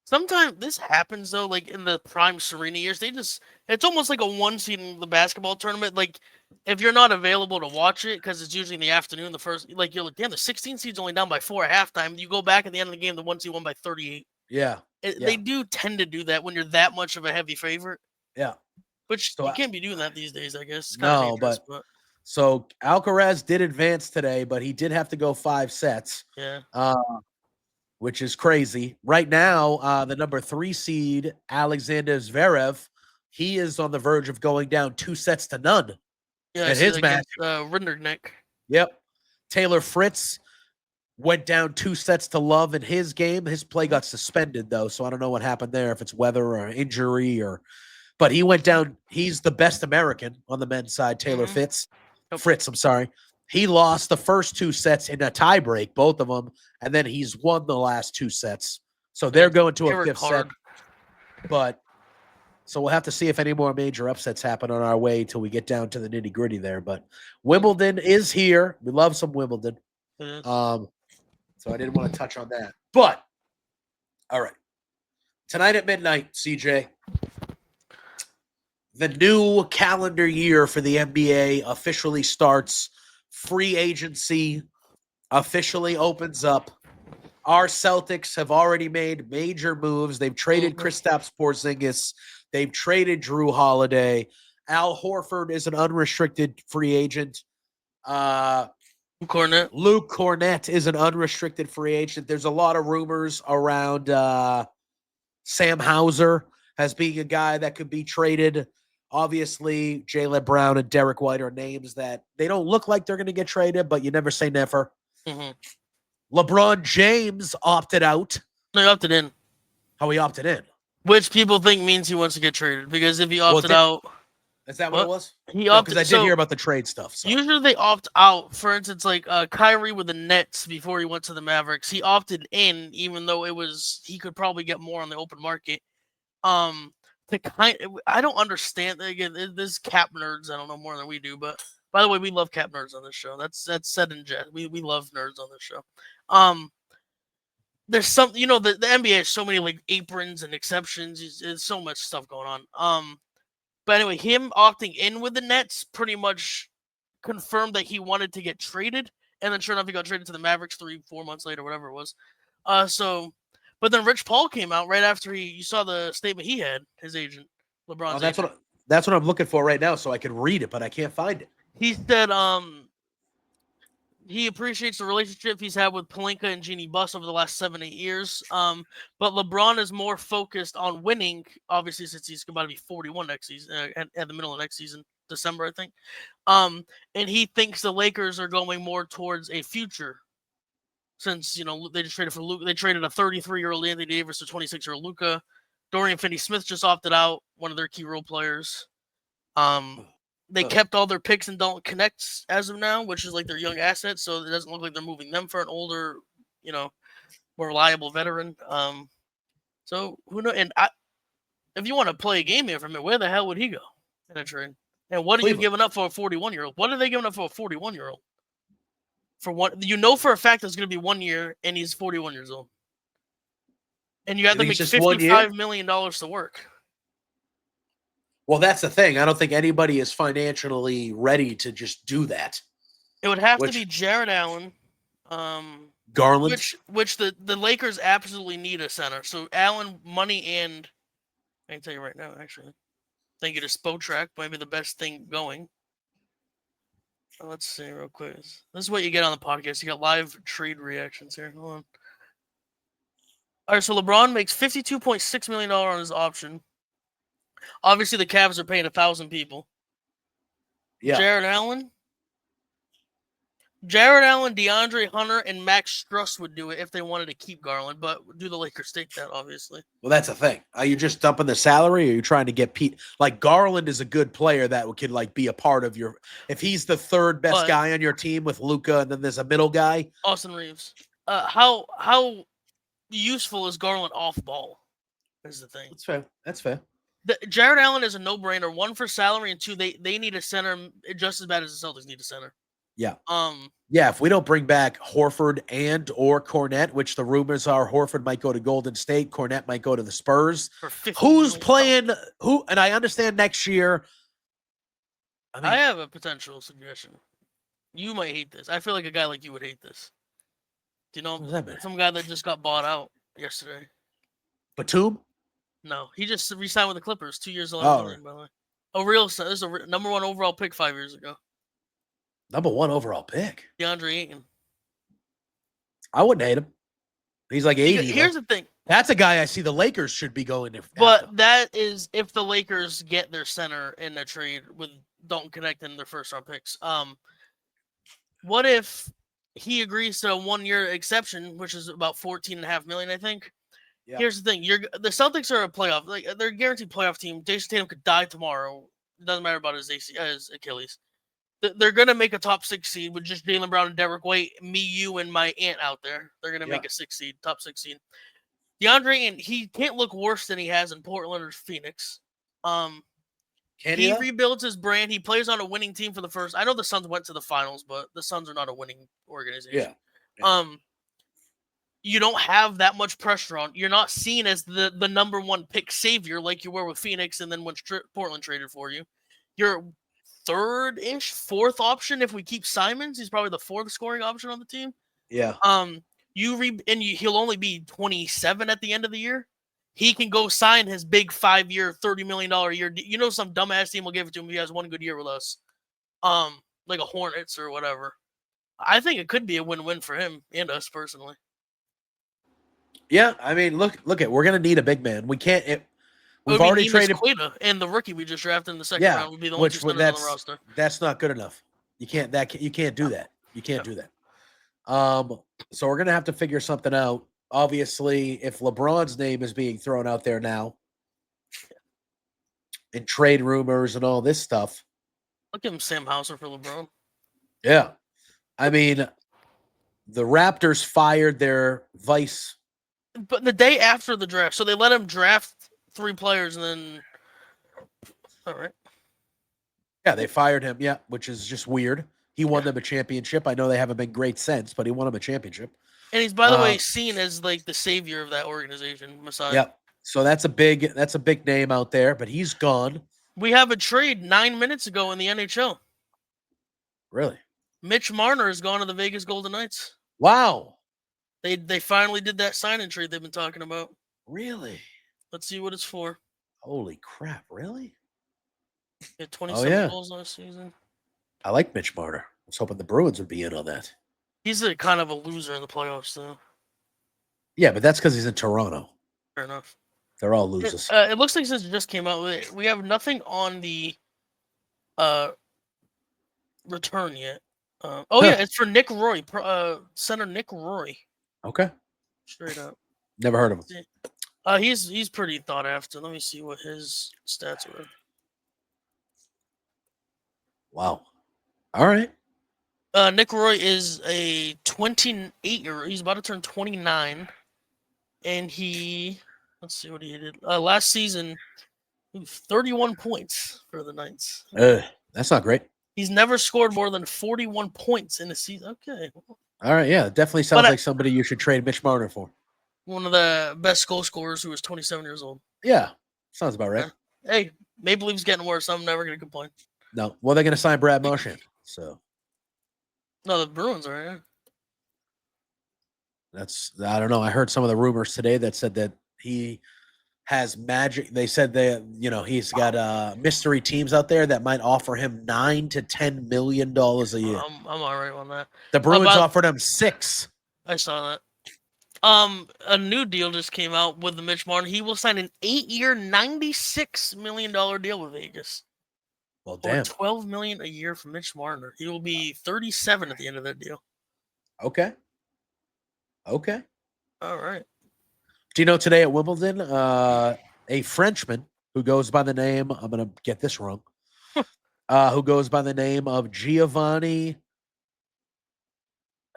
Sometimes this happens though, like in the prime Serena years, it's almost like a 1 seed in the basketball tournament. Like if you're not available to watch it, because it's usually in the afternoon, you're like, damn, the 16 seed's only down by 4 at halftime. You go back at the end of the game, the 1 seed won by 38. Yeah. They do tend to do that when you're that much of a heavy favorite. Yeah. Which you can't be doing that these days, I guess. No, but so Alcaraz did advance today, but he did have to go 5 sets. Yeah. Which is crazy. Right now, the number 3 seed, Alexander Zverev, he is on the verge of going down 2 sets to none. Yeah, in his match. Rinderknecht. Yep. Taylor Fritz went down 2 sets to love in his game. His play got suspended, though, so I don't know what happened there, if it's weather or injury but he went down. He's the best American on the men's side, Taylor Fritz, I'm sorry. He lost the first 2 sets in a tiebreak, both of them, and then he's won the last 2 sets. So they're going to a 5th set. But so we'll have to see if any more major upsets happen on our way till we get down to the nitty-gritty there. But Wimbledon is here. We love some Wimbledon. So I didn't want to touch on that. But all right. Tonight at midnight, CJ, the new calendar year for the NBA officially starts. Free agency officially opens up. Our Celtics have already made major moves. They've traded Kristaps Porzingis. They've traded Drew Holiday. Al Horford is an unrestricted free agent. Luke Cornett is an unrestricted free agent. There's a lot of rumors around Sam Hauser as being a guy that could be traded. Obviously, Jaylen Brown and Derek White are names that they don't look like they're going to get traded, but you never say never. LeBron James opted out. No, he opted in. How he opted in? Which people think means he wants to get traded, because if he opted out... Is that what it was? He opted, because I did hear about the trade stuff. So. Usually they opt out. For instance, like Kyrie with the Nets before he went to the Mavericks, he opted in, even though he could probably get more on the open market. I don't understand. Again, there's cap nerds. I don't know more than we do, but by the way, we love cap nerds on this show. That's said in jest. We love nerds on this show. there's some, the NBA has so many like aprons and exceptions. There's so much stuff going on. But anyway, him opting in with the Nets pretty much confirmed that he wanted to get traded, and then sure enough, he got traded to the Mavericks 3-4 months later, whatever it was. But then Rich Paul came out right after you saw the statement he had, his agent, LeBron's agent. That's what I'm looking for right now, so I can read it, but I can't find it. He said, he appreciates the relationship he's had with Pelinka and Jeannie Buss over the last 7-8 years. But LeBron is more focused on winning, obviously, since he's about to be 41 next season, at the middle of next season, December, I think. And he thinks the Lakers are going more towards a future, since they just traded for Luka. They traded a 33-year-old Anthony Davis to 26-year-old Luka. Dorian Finney-Smith just opted out, one of their key role players. They kept all their picks and don't connect as of now, which is like their young assets. So it doesn't look like they're moving them for an older, more reliable veteran. So who knows? And if you want to play a game here for me, where the hell would he go in a trade? And what are you giving up for a 41-year-old? What are they giving up for a 41-year-old? For what for a fact it's going to be 1 year, and he's 41 years old, and you have to make $55 million to work. Well, that's the thing. I don't think anybody is financially ready to just do that. It would have to be Jared Allen, Garland, which the Lakers absolutely need a center. So Allen, money, and I can tell you right now, actually, thank you to Spotrac, might be the best thing going. Let's see real quick. This is what you get on the podcast. You got live trade reactions here. Hold on. All right, so LeBron makes $52.6 million on his option. Obviously, the Cavs are paying 1,000 people. Yeah. Jared Allen, DeAndre Hunter, and Max Struss would do it if they wanted to keep Garland, but do the Lakers take that, obviously? Well, that's the thing. Are you just dumping the salary, or are you trying to get Pete? Like, Garland is a good player that could, like, be a part of your – if he's the third best guy on your team with Luka, and then there's a middle guy. Austin Reeves. How useful is Garland off ball is the thing. That's fair. Jared Allen is a no-brainer. One, for salary, and two, they need a center just as bad as the Celtics need a center. Yeah. Yeah, if we don't bring back Horford or Cornette, which the rumors are Horford might go to Golden State, Cornette might go to the Spurs. Who's playing who? And I understand next year. I have a potential suggestion. You might hate this. I feel like a guy like you would hate this. Do you know some guy that just got bought out yesterday? Batum? No, he just re-signed with the Clippers. 2 years old. By the way. This is a number 1 overall pick 5 years ago. Number 1 overall pick? DeAndre Ayton. I wouldn't hate him. He's like 80. Here's the thing. That's a guy I see the Lakers should be going to. But that is if the Lakers get their center in a trade with Dalton Connect in their first-round picks. What if he agrees to a 1-year exception, which is about $14.5 million, I think? Yeah. Here's the thing: the Celtics are a playoff, they're a guaranteed playoff team. Jason Tatum could die tomorrow. It doesn't matter about his Achilles. They're gonna make a top 6 seed with just Jaylen Brown and Derek White, me, you, and my aunt out there. They're gonna make a top 6 seed. DeAndre, and he can't look worse than he has in Portland or Phoenix. He rebuilds his brand. He plays on a winning team for the first. I know the Suns went to the finals, but the Suns are not a winning organization. Yeah. You don't have that much pressure on. You're not seen as the number 1 pick savior like you were with Phoenix, and then when Portland traded for you. You're third-ish, 4th option if we keep Simons. He's probably the 4th scoring option on the team. Yeah. He'll only be 27 at the end of the year. He can go sign his big 5-year, $30 million a year. Some dumbass team will give it to him if he has one good year with us. Like a Hornets or whatever. I think it could be a win-win for him and us personally. Yeah, I mean, look at we're gonna need a big man. We can't. We've already traded Queta, and the rookie we just drafted in the second round would be the only 2 on the roster. That's not good enough. You can't do that. You can't do that. So we're gonna have to figure something out. Obviously, if LeBron's name is being thrown out there now, in trade rumors and all this stuff, I'll give him Sam Hauser for LeBron. Yeah, I mean, the Raptors fired their vice. But the day after the draft, so they let him draft 3 players, and then all right. Yeah, they fired him. Yeah, which is just weird. He won them a championship. I know they haven't been great since, but he won them a championship. And he's, by the way, seen as like the savior of that organization, Messiah. Yep. So that's a big name out there, but he's gone. We have a trade 9 minutes ago in the NHL. Really? Mitch Marner has gone to the Vegas Golden Knights. Wow. They finally did that sign-in trade they've been talking about. Really? Let's see what it's for. Holy crap! Really? He had 27 goals last season. I like Mitch Marner. I was hoping the Bruins would be in on that. He's a kind of a loser in the playoffs, though. Yeah, but that's because he's in Toronto. Fair enough. They're all losers. It looks like since it just came out, we have nothing on the return yet. Yeah, it's for Nick Roy, center Nick Roy. Okay. Straight up. Never heard of him. He's pretty thought after. Let me see what his stats were. Wow. All right. Nick Roy is a 28-year-old. He's about to turn 29, and let's see what he did last season. 31 points for the Knights. That's not great. He's never scored more than 41 points in a season. Okay. All right. Yeah, it definitely sounds like somebody you should trade Mitch Marner for. One of the best goal scorers who is 27 years old. Yeah, sounds about right. Hey, Maple Leafs getting worse. I'm never going to complain. No. Well, they're going to sign Brad Marchand. So. No, the Bruins are, yeah. I don't know. I heard some of the rumors today that said that he has magic. They said he's got mystery teams out there that might offer him $9 to $10 million a year. I'm all right on that. The Bruins offered him $6. I saw that. A new deal just came out with the Mitch Marner. He will sign an 8-year, $96 million deal with Vegas. Well, damn. $12 million a year for Mitch Marner. He will be 37 at the end of that deal. Okay. All right. Do you know today at Wimbledon, a Frenchman who goes by the name, I'm going to get this wrong, who goes by the name of Giovanni.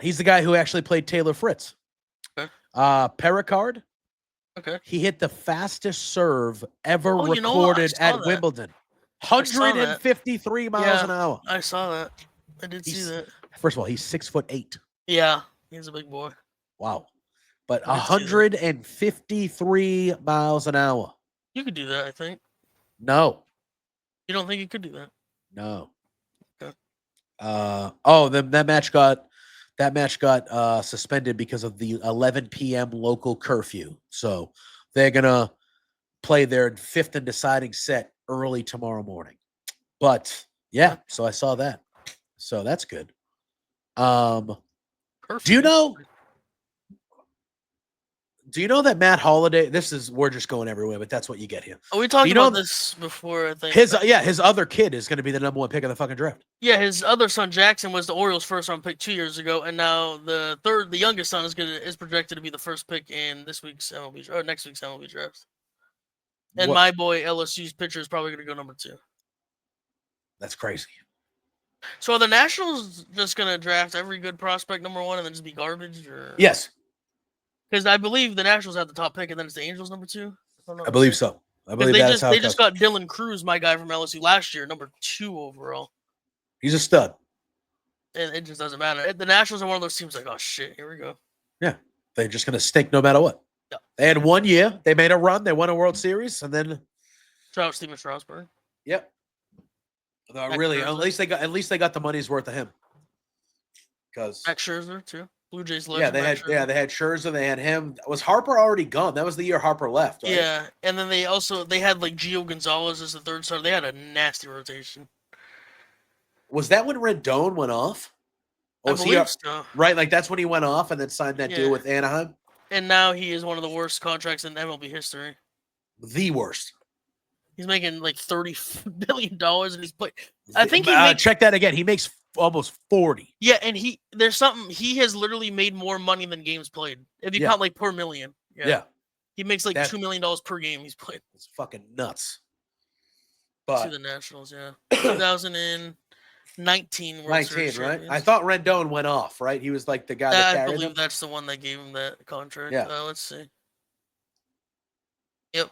He's the guy who actually played Taylor Fritz. Okay. Pericard. Okay. He hit the fastest serve ever recorded at Wimbledon. 153 miles an hour. I saw that. I did see that. First of all, he's 6'8". Yeah, he's a big boy. Wow. But 153 miles an hour. You could do that, I think. No. You don't think you could do that? No. Okay. That match got suspended because of the 11 p.m. local curfew. So they're gonna play their fifth and deciding set early tomorrow morning. But yeah, so I saw that. So that's good. Do you know that Matt Holliday? We're just going everywhere, but that's what you get here. Oh, we talked about this before, I think. His other kid is going to be the number one pick of the fucking draft. Yeah, his other son Jackson was the Orioles' first round pick 2 years ago, and now the youngest son is projected to be the first pick in next week's MLB draft. And my boy LSU's pitcher is probably going to go number 2. That's crazy. So are the Nationals just going to draft every good prospect number 1 and then just be garbage? Or? Yes. Because I believe the Nationals have the top pick and then it's the Angels number 2. I believe so. I believe that's how they just got Dylan Cruz, my guy from LSU last year, number 2 overall. He's a stud. And it just doesn't matter. The Nationals are one of those teams like, oh shit, here we go. Yeah. They're just going to stink no matter what. Yeah. They had 1 year. They made a run. They won a World Series, and then Steven Strasburg. Yep. Really, at least they got the money's worth of him. Because Max Scherzer too. Blue Jays legend. They had Scherzer. They had him. Was Harper already gone? That was the year Harper left. Right? Yeah, and then they had like Gio Gonzalez as the third starter. They had a nasty rotation. Was that when Rendon went off? I believe so. Right, like that's when he went off and then signed that deal with Anaheim. And now he is one of the worst contracts in MLB history. The worst. He's making like $30 billion, and he's playing. I think check that again. He makes almost 40. Yeah, and he has literally made more money than games played. If you count like per million. Yeah. He makes like $2 million per game he's played. It's fucking nuts. But to the Nationals, 2019 World Series right? champions. I thought Rendon went off, right? He was like the guy that carried him. I believe that's the one that gave him that contract. Yeah. Let's see. Yep.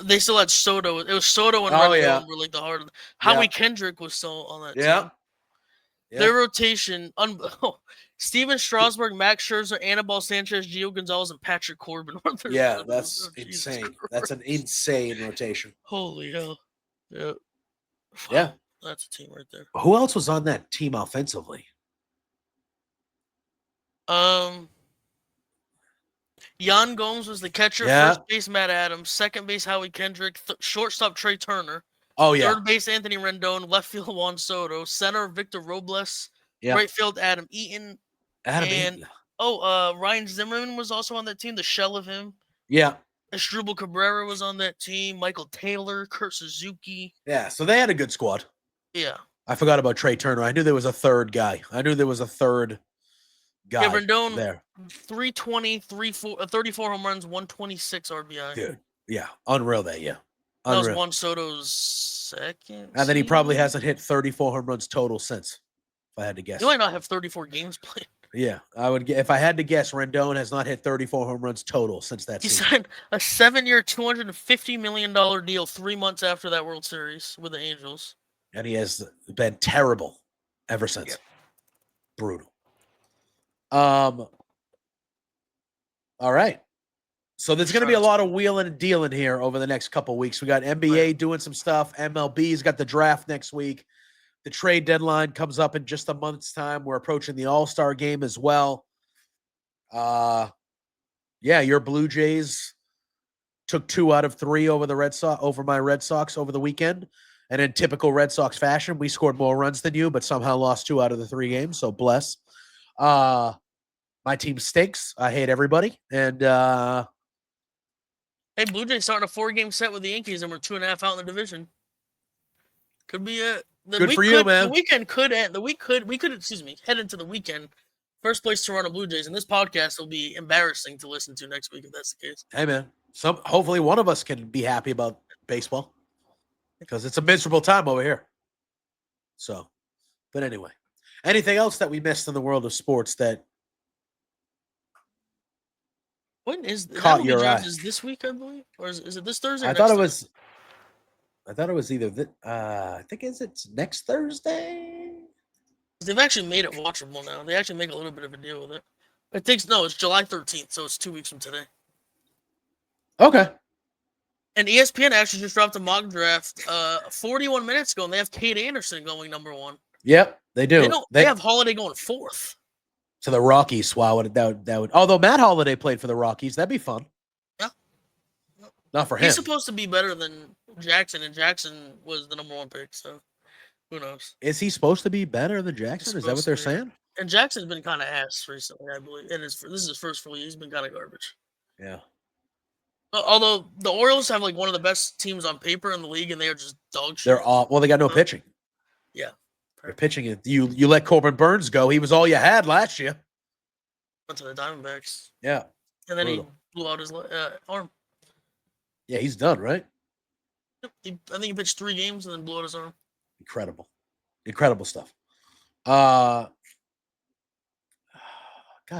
They still had Soto. It was Soto and Rendon were like the heart. Howie Kendrick was still on that team. Yeah. Their rotation, Steven Strasburg, Max Scherzer, Anibal Sanchez, Gio Gonzalez, and Patrick Corbin. Yeah, that's Jesus insane. Christ. That's an insane rotation. Holy hell. Yeah. Yeah. Wow, that's a team right there. Who else was on that team offensively? Yan Gomes was the catcher. Yeah. First base, Matt Adams. Second base, Howie Kendrick. Shortstop, Trey Turner. Oh, yeah. Third base, Anthony Rendon. Left field, Juan Soto. Center, Victor Robles. Yeah. Right field, Adam Eaton. Eaton. Ryan Zimmerman was also on that team, the shell of him. Yeah. Asdrubal Cabrera was on that team. Michael Taylor, Kurt Suzuki. Yeah, so they had a good squad. Yeah. I forgot about Trey Turner. I knew there was a third guy. Yeah, Rendon, there. 320, 34 home runs, 126 RBI. Dude, yeah. Unreal that, yeah. Unreal. That was Juan Soto's second. And then he probably hasn't hit 34 home runs total since, if I had to guess. He might not have 34 games played. Yeah, I would. If I had to guess, Rendon has not hit 34 home runs total since that season. He signed a 7-year, $250 million deal 3 months after that World Series with the Angels. And he has been terrible ever since. Yeah. Brutal. All right. So there's going to be a lot of wheeling and dealing here over the next couple of weeks. We got NBA doing some stuff. MLB's got the draft next week. The trade deadline comes up in just a month's time. We're approaching the All-Star game as well. Yeah, your Blue Jays took 2 out of 3 over my Red Sox over the weekend. And in typical Red Sox fashion, we scored more runs than you, but somehow lost 2 out of the 3 games. So bless. My team stinks. I hate everybody. And hey, Blue Jays starting a 4-game set with the Yankees, and we're 2.5 out in the division. Could be a good for you, man. The weekend could end. We could head into the weekend. First place Toronto Blue Jays, and this podcast will be embarrassing to listen to next week if that's the case. Hey, man. Hopefully one of us can be happy about baseball because it's a miserable time over here. So, but anyway, anything else that we missed in the world of sports that when is caught your eye? Is this week, I believe, or is it this Thursday? I thought it was either I think it's next Thursday. They've actually made it watchable now. They actually make a little bit of a deal with it. It's July 13th, so it's 2 weeks from today. Okay. And ESPN actually just dropped a mock draft 41 minutes ago, and they have Kate Anderson going number 1. Yep, they do. They have Holiday going 4th. To the Rockies. Wow, that would. Although Matt Holiday played for the Rockies, that'd be fun. Yeah. Not for him. He's supposed to be better than Jackson, and Jackson was the number 1 pick, so who knows? Is he supposed to be better than Jackson? Is that what they're saying? And Jackson's been kind of ass recently, I believe. And this is his first full year. He's been kind of garbage. Yeah. Although the Orioles have like one of the best teams on paper in the league, and they are just dog shit. They're all they got no pitching. Yeah. They're pitching it. You let Corbin Burns go. He was all you had last year. Went to the Diamondbacks. Yeah. And then he blew out his arm. Yeah, he's done, right? I think he pitched 3 games and then blew out his arm. Incredible stuff. God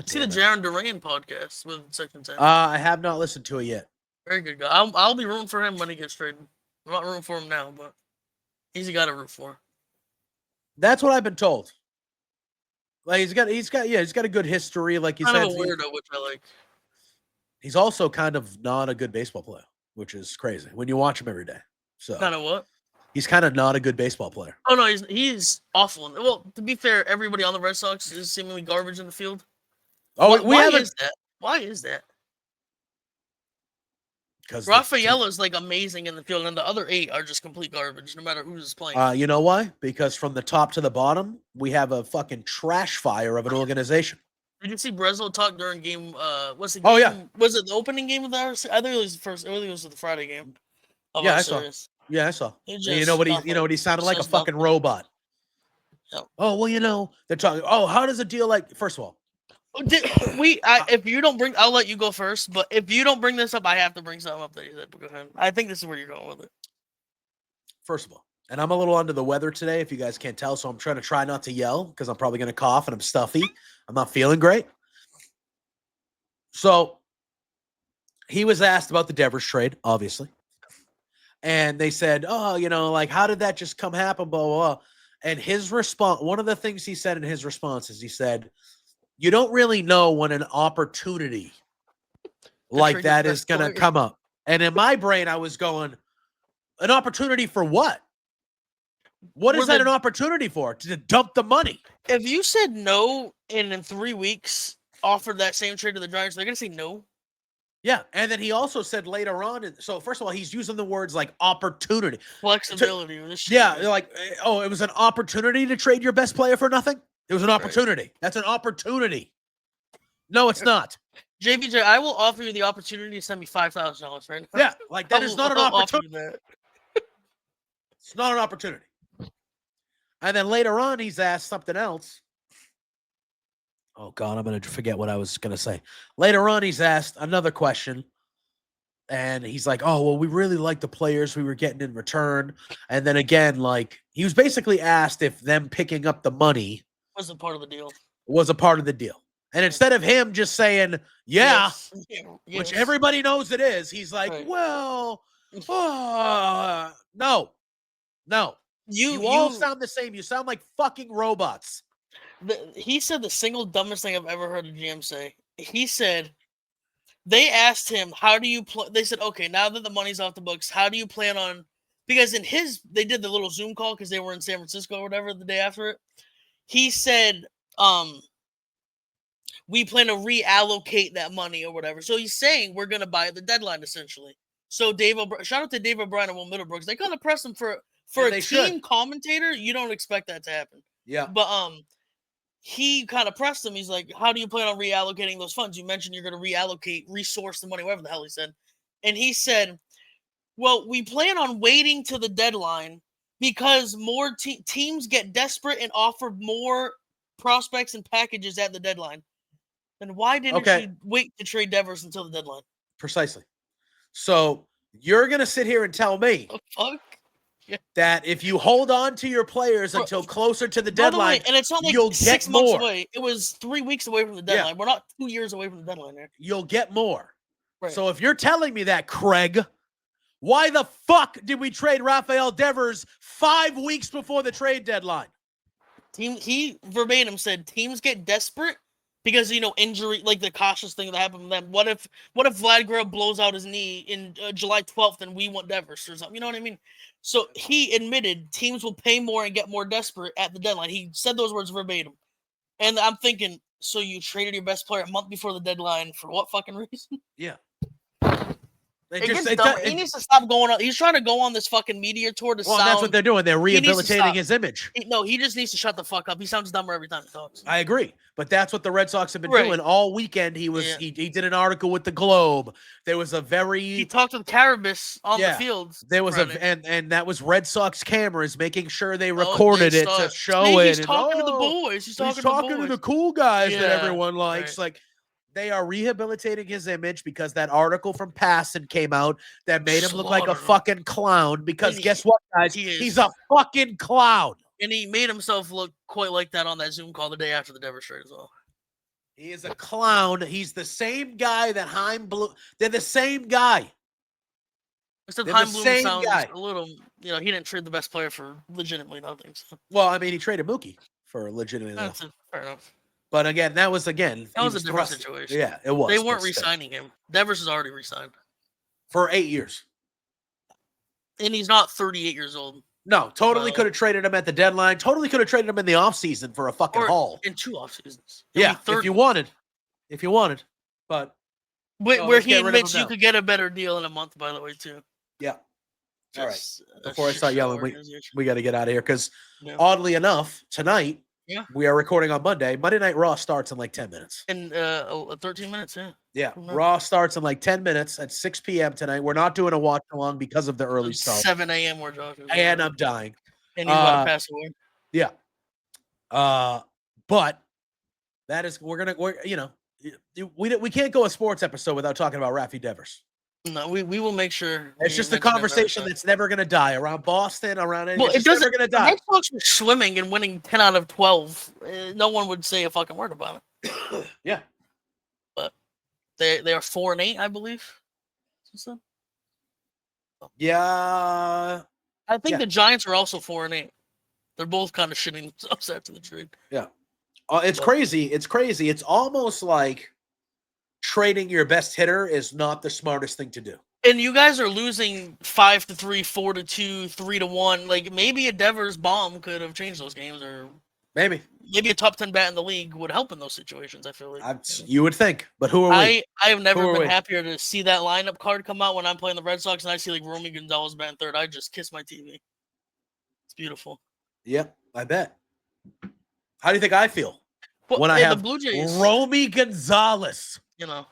see the Jaron Duran podcast with Section 10. I have not listened to it yet. Very good guy. I'll be rooting for him when he gets traded. I'm not rooting for him now, but he's a guy to root for. That's what I've been told. Like he's got a good history. Like he's kind of a weirdo, which I like. He's also kind of not a good baseball player, which is crazy when you watch him every day. So kind of what? He's kind of not a good baseball player. Oh no, he's awful. Well, to be fair, everybody on the Red Sox is seemingly garbage in the field. Oh, why is that? Why is that? Because Rafael is like amazing in the field, and the other 8 are just complete garbage, no matter who's playing. You know why? Because from the top to the bottom, we have a fucking trash fire of an organization. Did you see Breslow talk during game? Was it? Oh yeah. Was it the opening game of ours? I think it was the first. I think it was the Friday game. Yeah, I saw. Yeah, I saw. You know what he sounded like a fucking robot. Yep. Oh well, they're talking. Oh, how does it deal? Like, first of all, if you don't bring, I'll let you go first. But if you don't bring this up, I have to bring something up that you said. Go ahead. I think this is where you're going with it. First of all, and I'm a little under the weather today, if you guys can't tell, so I'm try not to yell because I'm probably going to cough and I'm stuffy. I'm not feeling great. So he was asked about the Devers trade, obviously. And they said, oh, like, how did that just happen, blah, blah, blah. And his response, one of the things he said in his response is he said, you don't really know when an opportunity like that is going to come up. And in my brain, I was going, an opportunity for what? What is that an opportunity for? To dump the money. If you said no and in 3 weeks offered that same trade to the Giants, they're going to say no? Yeah, and then he also said later on, so first of all, he's using the words like opportunity. Flexibility. Like, oh, it was an opportunity to trade your best player for nothing? It was an opportunity. Right. That's an opportunity. No, it's not. JPJ, I will offer you the opportunity to send me $5,000 right now. Yeah, like that is not an opportunity. It's not an opportunity. And then later on, he's asked something else. Oh, God, I'm going to forget what I was going to say. Later on, he's asked another question. And he's like, oh, well, we really like the players we were getting in return. And then again, like, he was basically asked if them picking up the money was a part of the deal. And instead of him just saying, yes. Which everybody knows it is, he's like, right. Well, no. You all sound the same. You sound like fucking robots. He said the single dumbest thing I've ever heard a GM say. He said, they asked him, how do you play? They said, okay, now that the money's off the books, how do you plan on, because they did the little Zoom call because they were in San Francisco or whatever the day after it. He said, we plan to reallocate that money or whatever. So he's saying we're going to buy at the deadline, essentially. So shout out to Dave O'Brien and Will Middlebrooks. They kind of pressed him for a team commentator. You don't expect that to happen. Yeah. But he kind of pressed him. He's like, how do you plan on reallocating those funds? You mentioned you're going to resource the money, whatever the hell he said. And he said, well, we plan on waiting to the deadline because more teams get desperate and offer more prospects and packages at the deadline. Then why didn't you wait to trade Devers until the deadline? Precisely. So you're going to sit here and tell me that if you hold on to your players until closer to the deadline, and it's not like you'll 6 get months more. away. It was 3 weeks away from the deadline. We're not 2 years away from the deadline there. You'll get more. Right. So if you're telling me that, Craig, why the fuck did we trade Rafael Devers 5 weeks before the trade deadline? He verbatim said teams get desperate because, injury, like the cautious thing that happened to them. What if Vlad Guerrero blows out his knee in July 12th and we want Devers or something? You know what I mean? So he admitted teams will pay more and get more desperate at the deadline. He said those words verbatim. And I'm thinking, so you traded your best player a month before the deadline for what fucking reason? Yeah. He needs to stop going on. He's trying to go on this fucking media tour to sound. That's what they're doing. They're rehabilitating his image. He just needs to shut the fuck up. He sounds dumber every time he talks. I agree. But that's what the Red Sox have been doing all weekend. He did an article with the Globe. There was he talked with Carabas on the field. There was and that was Red Sox cameras making sure they recorded it to show it. He's talking to the boys. He's talking to the cool guys that everyone likes. Right. Like, they are rehabilitating his image because that article from Passon came out that made him look like a fucking clown. Because guess what, guys? He's a fucking clown. And he made himself look quite like that on that Zoom call the day after the Devers trade as well. He is a clown. He's the same guy that Chaim Bloom. They're the same guy. Except Chaim Bloom sounds a little, he didn't trade the best player for legitimately nothing. So. Well, I mean, he traded Mookie for legitimately nothing. Fair enough. But again, that was a different situation. Yeah, it was. They weren't re-signing him. Devers is already re-signed. For 8 years. And he's not 38 years old. No, totally could have traded him at the deadline. Totally could have traded him in the offseason for a fucking haul. In 2 offseasons. If you wanted. But where he admits you could get a better deal in a month, by the way, too. Yeah. All right. Before I start yelling, we got to get out of here because oddly enough, tonight, we are recording on Monday. Monday Night Raw starts in like 10 minutes. In 13 minutes, Yeah. Raw starts in like 10 minutes at 6 p.m. tonight. We're not doing a watch along because of the early start. 7 a.m. we're talking. And I'm dying. And he's about to pass away. Yeah. But that is, we can't go a sports episode without talking about Rafi Devers. No, we will make sure. It's just a conversation that's never going to die around Boston, around it. Well, it's never going to die. Red Sox were swimming and winning 10 out of 12. No one would say a fucking word about it. Yeah, but they are 4-8, I believe. Yeah, I think the Giants are also 4-8. They're both kind of shitting themselves after the trade. Yeah. It's crazy. It's crazy. It's almost like trading your best hitter is not the smartest thing to do. And you guys are losing 5-3, 4-2, 3-1. Like maybe a Devers bomb could have changed those games, or maybe a top 10 bat in the league would help in those situations. I feel like you would think, but who are we? I have never been happier to see that lineup card come out when I'm playing the Red Sox and I see like Romy Gonzalez batting third. I just kiss my TV. It's beautiful. Yep, I bet. How do you think I feel when I have the Blue Jays, Romy Gonzalez? You know,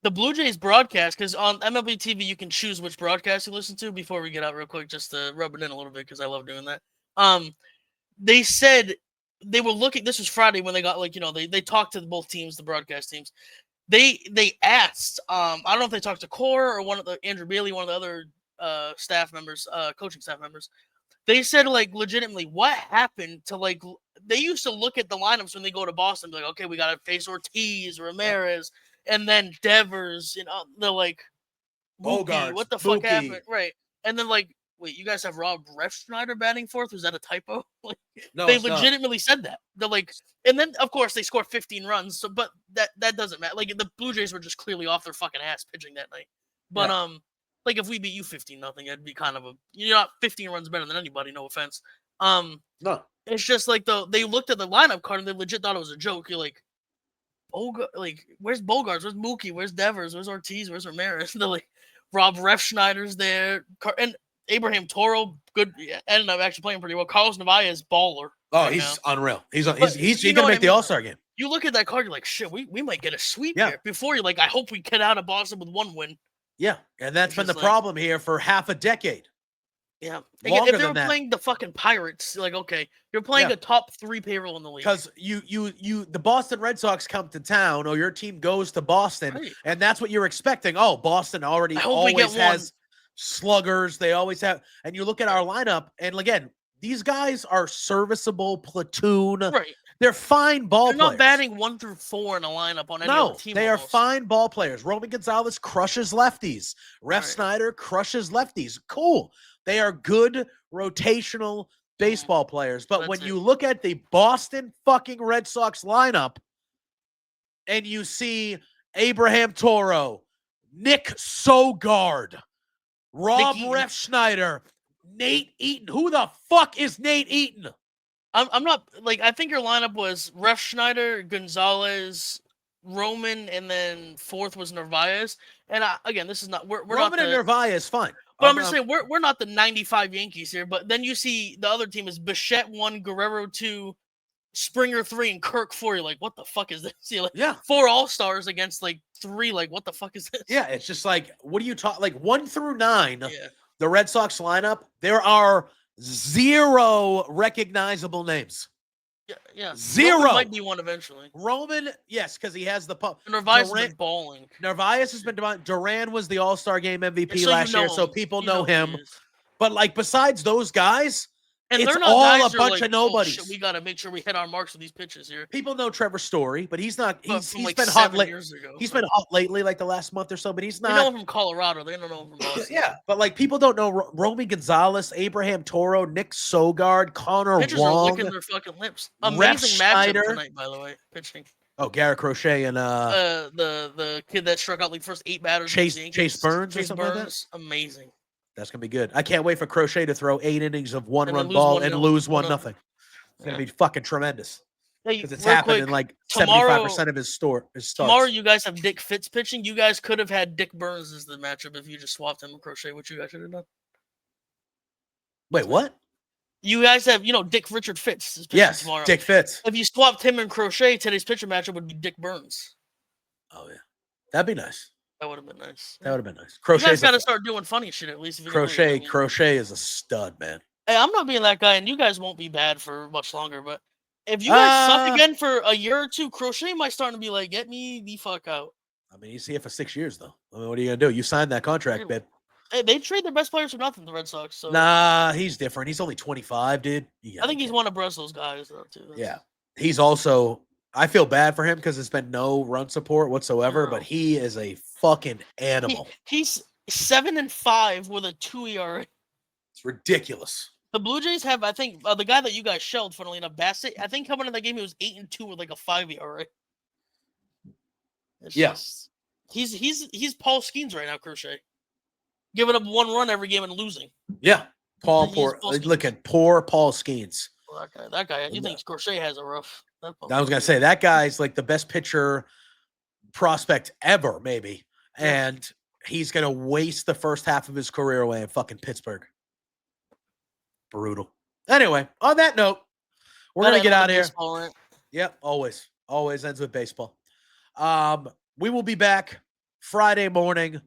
the Blue Jays broadcast, because on MLB TV you can choose which broadcast you listen to. Before we get out real quick, just to rub it in a little bit, because I love doing that. They said they were looking. This was Friday when they got they talked to both teams, the broadcast teams. They asked. I don't know if they talked to Core or one of the Andrew Bailey, one of the other staff members, coaching staff members. They said legitimately what happened to they used to look at the lineups when they go to Boston, be like, okay, we got to face Ortiz, Ramirez, and then Devers, they're like, Bogarts, what the fuck happened? Right. And then wait, you guys have Rob Refsnyder batting fourth? Was that a typo? No, they legitimately said that. They're like, and then of course they score 15 runs. So, but that doesn't matter. The Blue Jays were just clearly off their fucking ass pitching that night. But if we beat you 15-0, it'd be kind of you're not 15 runs better than anybody. No offense. No, it's just they looked at the lineup card and they legit thought it was a joke. You're like, where's Bogarts? Where's Mookie? Where's Devers? Where's Ortiz? Where's Ramirez? They're like, Rob Refsnyder's there, and Abraham Toro, good, ended up actually playing pretty well. Carlos Narvaez, baller. Oh, he's unreal. He's gonna make the All-Star game. You look at that card, you're like, shit, we might get a sweep here. Before you're like, I hope we get out of Boston with one win. Yeah, and that's been the problem here for half a decade. Yeah, if they were playing the fucking Pirates, okay, you're playing a top 3 payroll in the league. Because the Boston Red Sox come to town, or your team goes to Boston, and that's what you're expecting. Oh, Boston always has sluggers. They always have, and you look at our lineup, and again, these guys are serviceable platoon. Right. They're fine ball players. They're not batting 1 through 4 in a lineup on any other team. They are fine ball players. Romy Gonzalez crushes lefties. Snyder crushes lefties. Cool. They are good rotational baseball players. But when you look at the Boston fucking Red Sox lineup and you see Abraham Toro, Nick Sogard, Rob Refsnyder, Nate Eaton. Who the fuck is Nate Eaton? I'm not I think your lineup was Refsnyder, Gonzalez, Roman, and then fourth was Narvaez. And again, this is not we're Roman not and Narvaez fine. But I'm just saying we're not the 95 Yankees here. But then you see the other team is Bichette 1, Guerrero 2, Springer 3, and Kirk 4. You're like, what the fuck is this? You're like, 4 All-Stars against 3. What the fuck is this? Yeah, it's just what do you talk 1 through 9? Yeah. The Red Sox lineup, there are 0 recognizable names. Yeah. 0. Roman might be one eventually. Roman, yes, because he has the pump. Narvaez has been balling. Narvaez has been Duran was the All-Star Game MVP last year, so people know him. But besides those guys, and it's all a bunch of nobodies. Oh, shit, we got to make sure we hit our marks with these pitches here. People know Trevor Story, but he's not. He's been hot lately. He's been hot lately, the last month or so. But he's not. We know him from Colorado. They don't know him from Boston. Yeah, but people don't know Romy Gonzalez, Abraham Toro, Nick Sogard, Connor Pitchers Wong. Are licking their fucking lips. Amazing matchup tonight, by the way. Pitching. Oh, Garrett Crochet and the kid that struck out first 8 batters. Chase Burns or something like that. Amazing. That's going to be good. I can't wait for Crochet to throw 8 innings of 1-run ball and lose 1-0. It's going to be fucking tremendous. Because it's happened in 75% of his starts. Tomorrow you guys have Dick Fitz pitching. You guys could have had Dick Burns as the matchup if you just swapped him with Crochet, which you guys should have done. Wait, what? You guys have, Dick Richard Fitz is pitching tomorrow. Dick Fitz. If you swapped him and Crochet, today's pitcher matchup would be Dick Burns. Oh, yeah. That'd be nice. That would have been nice. That would have been nice. Crochet's you guys got to start doing funny shit at least. If Crochet is a stud, man. Hey, I'm not being that guy, and you guys won't be bad for much longer. But if you guys suck again for a year or two, Crochet might start to be like, get me the fuck out. I mean, he's here for 6 years, though. I mean, what are you going to do? You signed that contract, babe. Hey, they trade their best players for nothing, the Red Sox. So. Nah, he's different. He's only 25, dude. I think he's one of Breslo's guys, though, too. Yeah. He's also... I feel bad for him because there's been no run support whatsoever, but he is a fucking animal. He's 7-5 with a 2 ERA. It's ridiculous. The Blue Jays have, I think, the guy that you guys shelled, funnily enough, Bassett. I think coming in that game, he was 8-2 with like a 5 ERA. It's just he's Paul Skeens right now, Crochet, giving up 1 run every game and losing. Yeah, look at poor Paul Skeens. Well, that guy. You think Crochet has a rough? I was gonna say that guy's like the best pitcher prospect ever, maybe, and he's gonna waste the first half of his career away in fucking Pittsburgh. Brutal. Anyway, on that note, we're gonna get out of here. Right? Yep, always ends with baseball. We will be back Friday morning,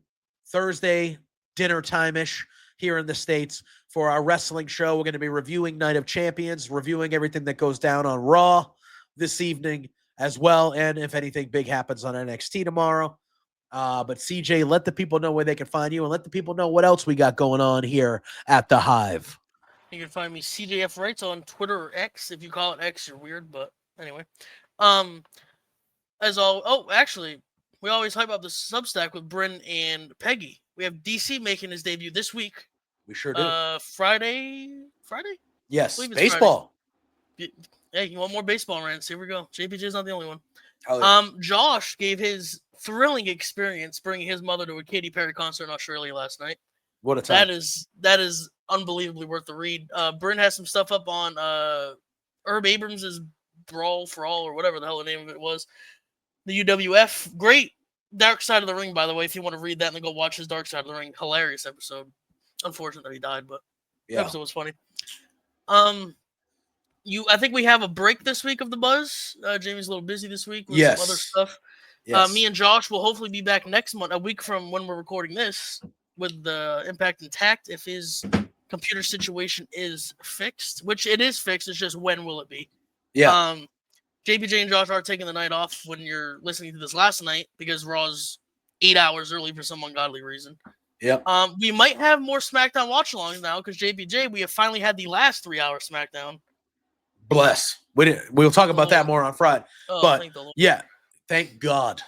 Thursday dinner time-ish here in the States for our wrestling show. We're going to be reviewing Night of Champions, reviewing everything that goes down on Raw this evening as well, and if anything big happens on NXT tomorrow. But CJ, let the people know where they can find you, and let the people know what else we got going on here at the Hive. You can find me CJF Wrights on Twitter or X. If you call it X, you're weird, but anyway. Actually, we always hype up the Substack with Bryn and Peggy. We have DC making his debut this week. We sure do. Friday? Yes, baseball. Friday. Hey, you want more baseball rants? Here we go. JPJ's not the only one. Yeah. Josh gave his thrilling experience bringing his mother to a Katy Perry concert in Australia last night. What a time. That is unbelievably worth the read. Bryn has some stuff up on Herb Abrams' Brawl for All, or whatever the hell the name of it was. The UWF. Great Dark Side of the Ring, by the way, if you want to read that and then go watch his Dark Side of the Ring. Hilarious episode. Unfortunate that he died, but the episode was funny. I think we have a break this week of the Buzz. Jamie's a little busy this week with some other stuff. Yes. Me and Josh will hopefully be back next month, a week from when we're recording this, with the Impact intact if his computer situation is fixed, which it is fixed. It's just when will it be? Yeah. JPJ and Josh are taking the night off when you're listening to this last night because Raw's 8 hours early for some ungodly reason. Yep. We might have more SmackDown watch-alongs now because JPJ, we have finally had the last 3-hour SmackDown. Bless. We'll talk about that more on Friday. But thank God.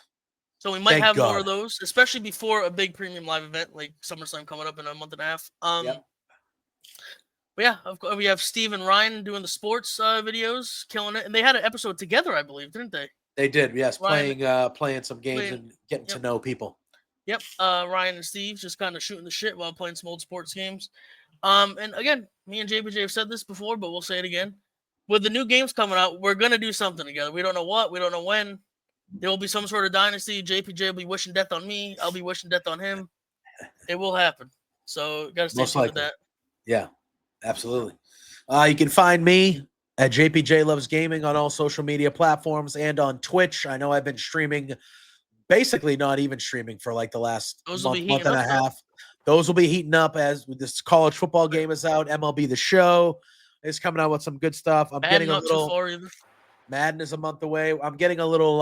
So we might have more of those, especially before a big premium live event like SummerSlam coming up in a month and a half. But yeah, we have Steve and Ryan doing the sports videos, killing it, and they had an episode together, I believe, didn't they? They did, yes, playing some games and getting to know people. Yep, Ryan and Steve just kind of shooting the shit while playing some old sports games. And again, me and JPJ have said this before, but we'll say it again. With the new games coming out, we're gonna do something together. We don't know what, we don't know when. There will be some sort of dynasty. JPJ will be wishing death on me. I'll be wishing death on him. It will happen. So got to stay tuned with that. Yeah, absolutely. You can find me at JPJ Loves Gaming on all social media platforms and on Twitch. I know I've been streaming, basically not even streaming for like the last month and a half. Those will be heating up as this college football game is out. MLB The Show is coming out with some good stuff. I'm getting a little. Madden is a month away. I'm getting a little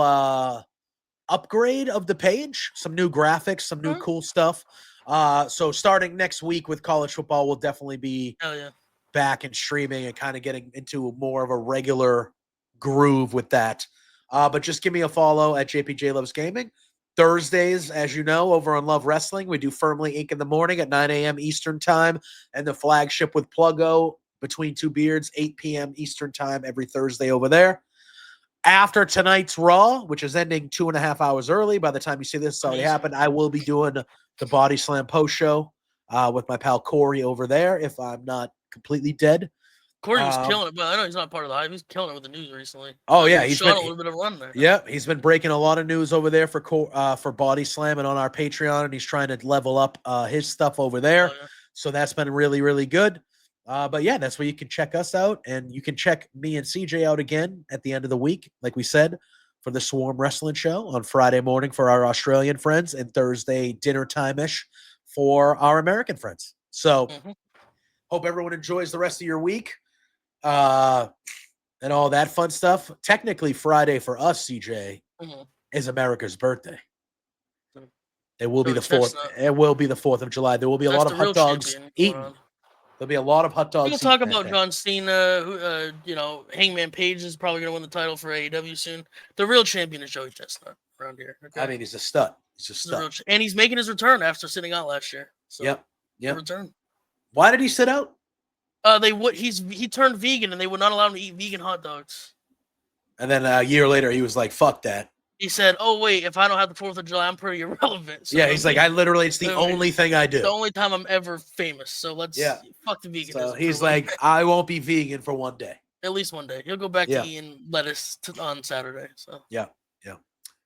upgrade of the page, some new graphics, some new cool stuff. So starting next week with college football, we'll definitely be back and streaming and kind of getting into more of a regular groove with that. But just give me a follow at JPJ Loves Gaming. Thursdays, as you know, over on Love Wrestling, we do Firmly Inc. in the morning at 9 a.m. Eastern Time, and the flagship with Pluggo Between Two Beards, 8 p.m. Eastern Time every Thursday over there. After tonight's Raw, which is ending 2.5 hours early, by the time you see this, it's already happened, I will be doing the Body Slam post show with my pal Corey over there if I'm not completely dead. Corey was killing it, but I know he's not part of the Hive. He's killing it with the news recently. Oh, yeah. He's been a little bit of a run there. Yeah, he's been breaking a lot of news over there for Body Slam and on our Patreon, and he's trying to level up his stuff over there. So that's been really, really good. But yeah, that's where you can check us out, and you can check me and CJ out again at the end of the week, like we said, for the Swarm Wrestling Show on Friday morning for our Australian friends and Thursday dinner time-ish for our American friends. So hope everyone enjoys the rest of your week and all that fun stuff. Technically, Friday for us, CJ, is America's birthday. It will be the 4th. It will be the 4th of July. There will be a lot of hot dogs eaten. There'll be a lot of hot dogs. We'll talk about John Cena. Who, Hangman Page is probably going to win the title for AEW soon. The real champion is Joey Chestnut around here. Okay? I mean, he's a stud. He's a stud. And he's making his return after sitting out last year. So yep. Return. Why did he sit out? He turned vegan and they would not allow him to eat vegan hot dogs. And then a year later, he was like, "Fuck that." He said, "Oh wait, if I don't have the 4th of July, I'm pretty irrelevant." So Yeah, he's like, it's the only thing I do. The only time I'm ever famous. So let's fuck the veganism. So he's like, I won't be vegan for one day. At least one day. He'll go back to eating lettuce on Saturday. So yeah.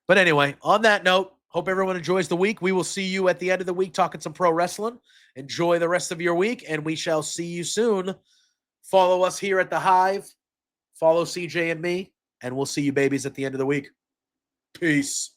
But anyway, on that note, hope everyone enjoys the week. We will see you at the end of the week talking some pro wrestling. Enjoy the rest of your week, and we shall see you soon. Follow us here at the Hive. Follow CJ and me, and we'll see you babies at the end of the week. Peace.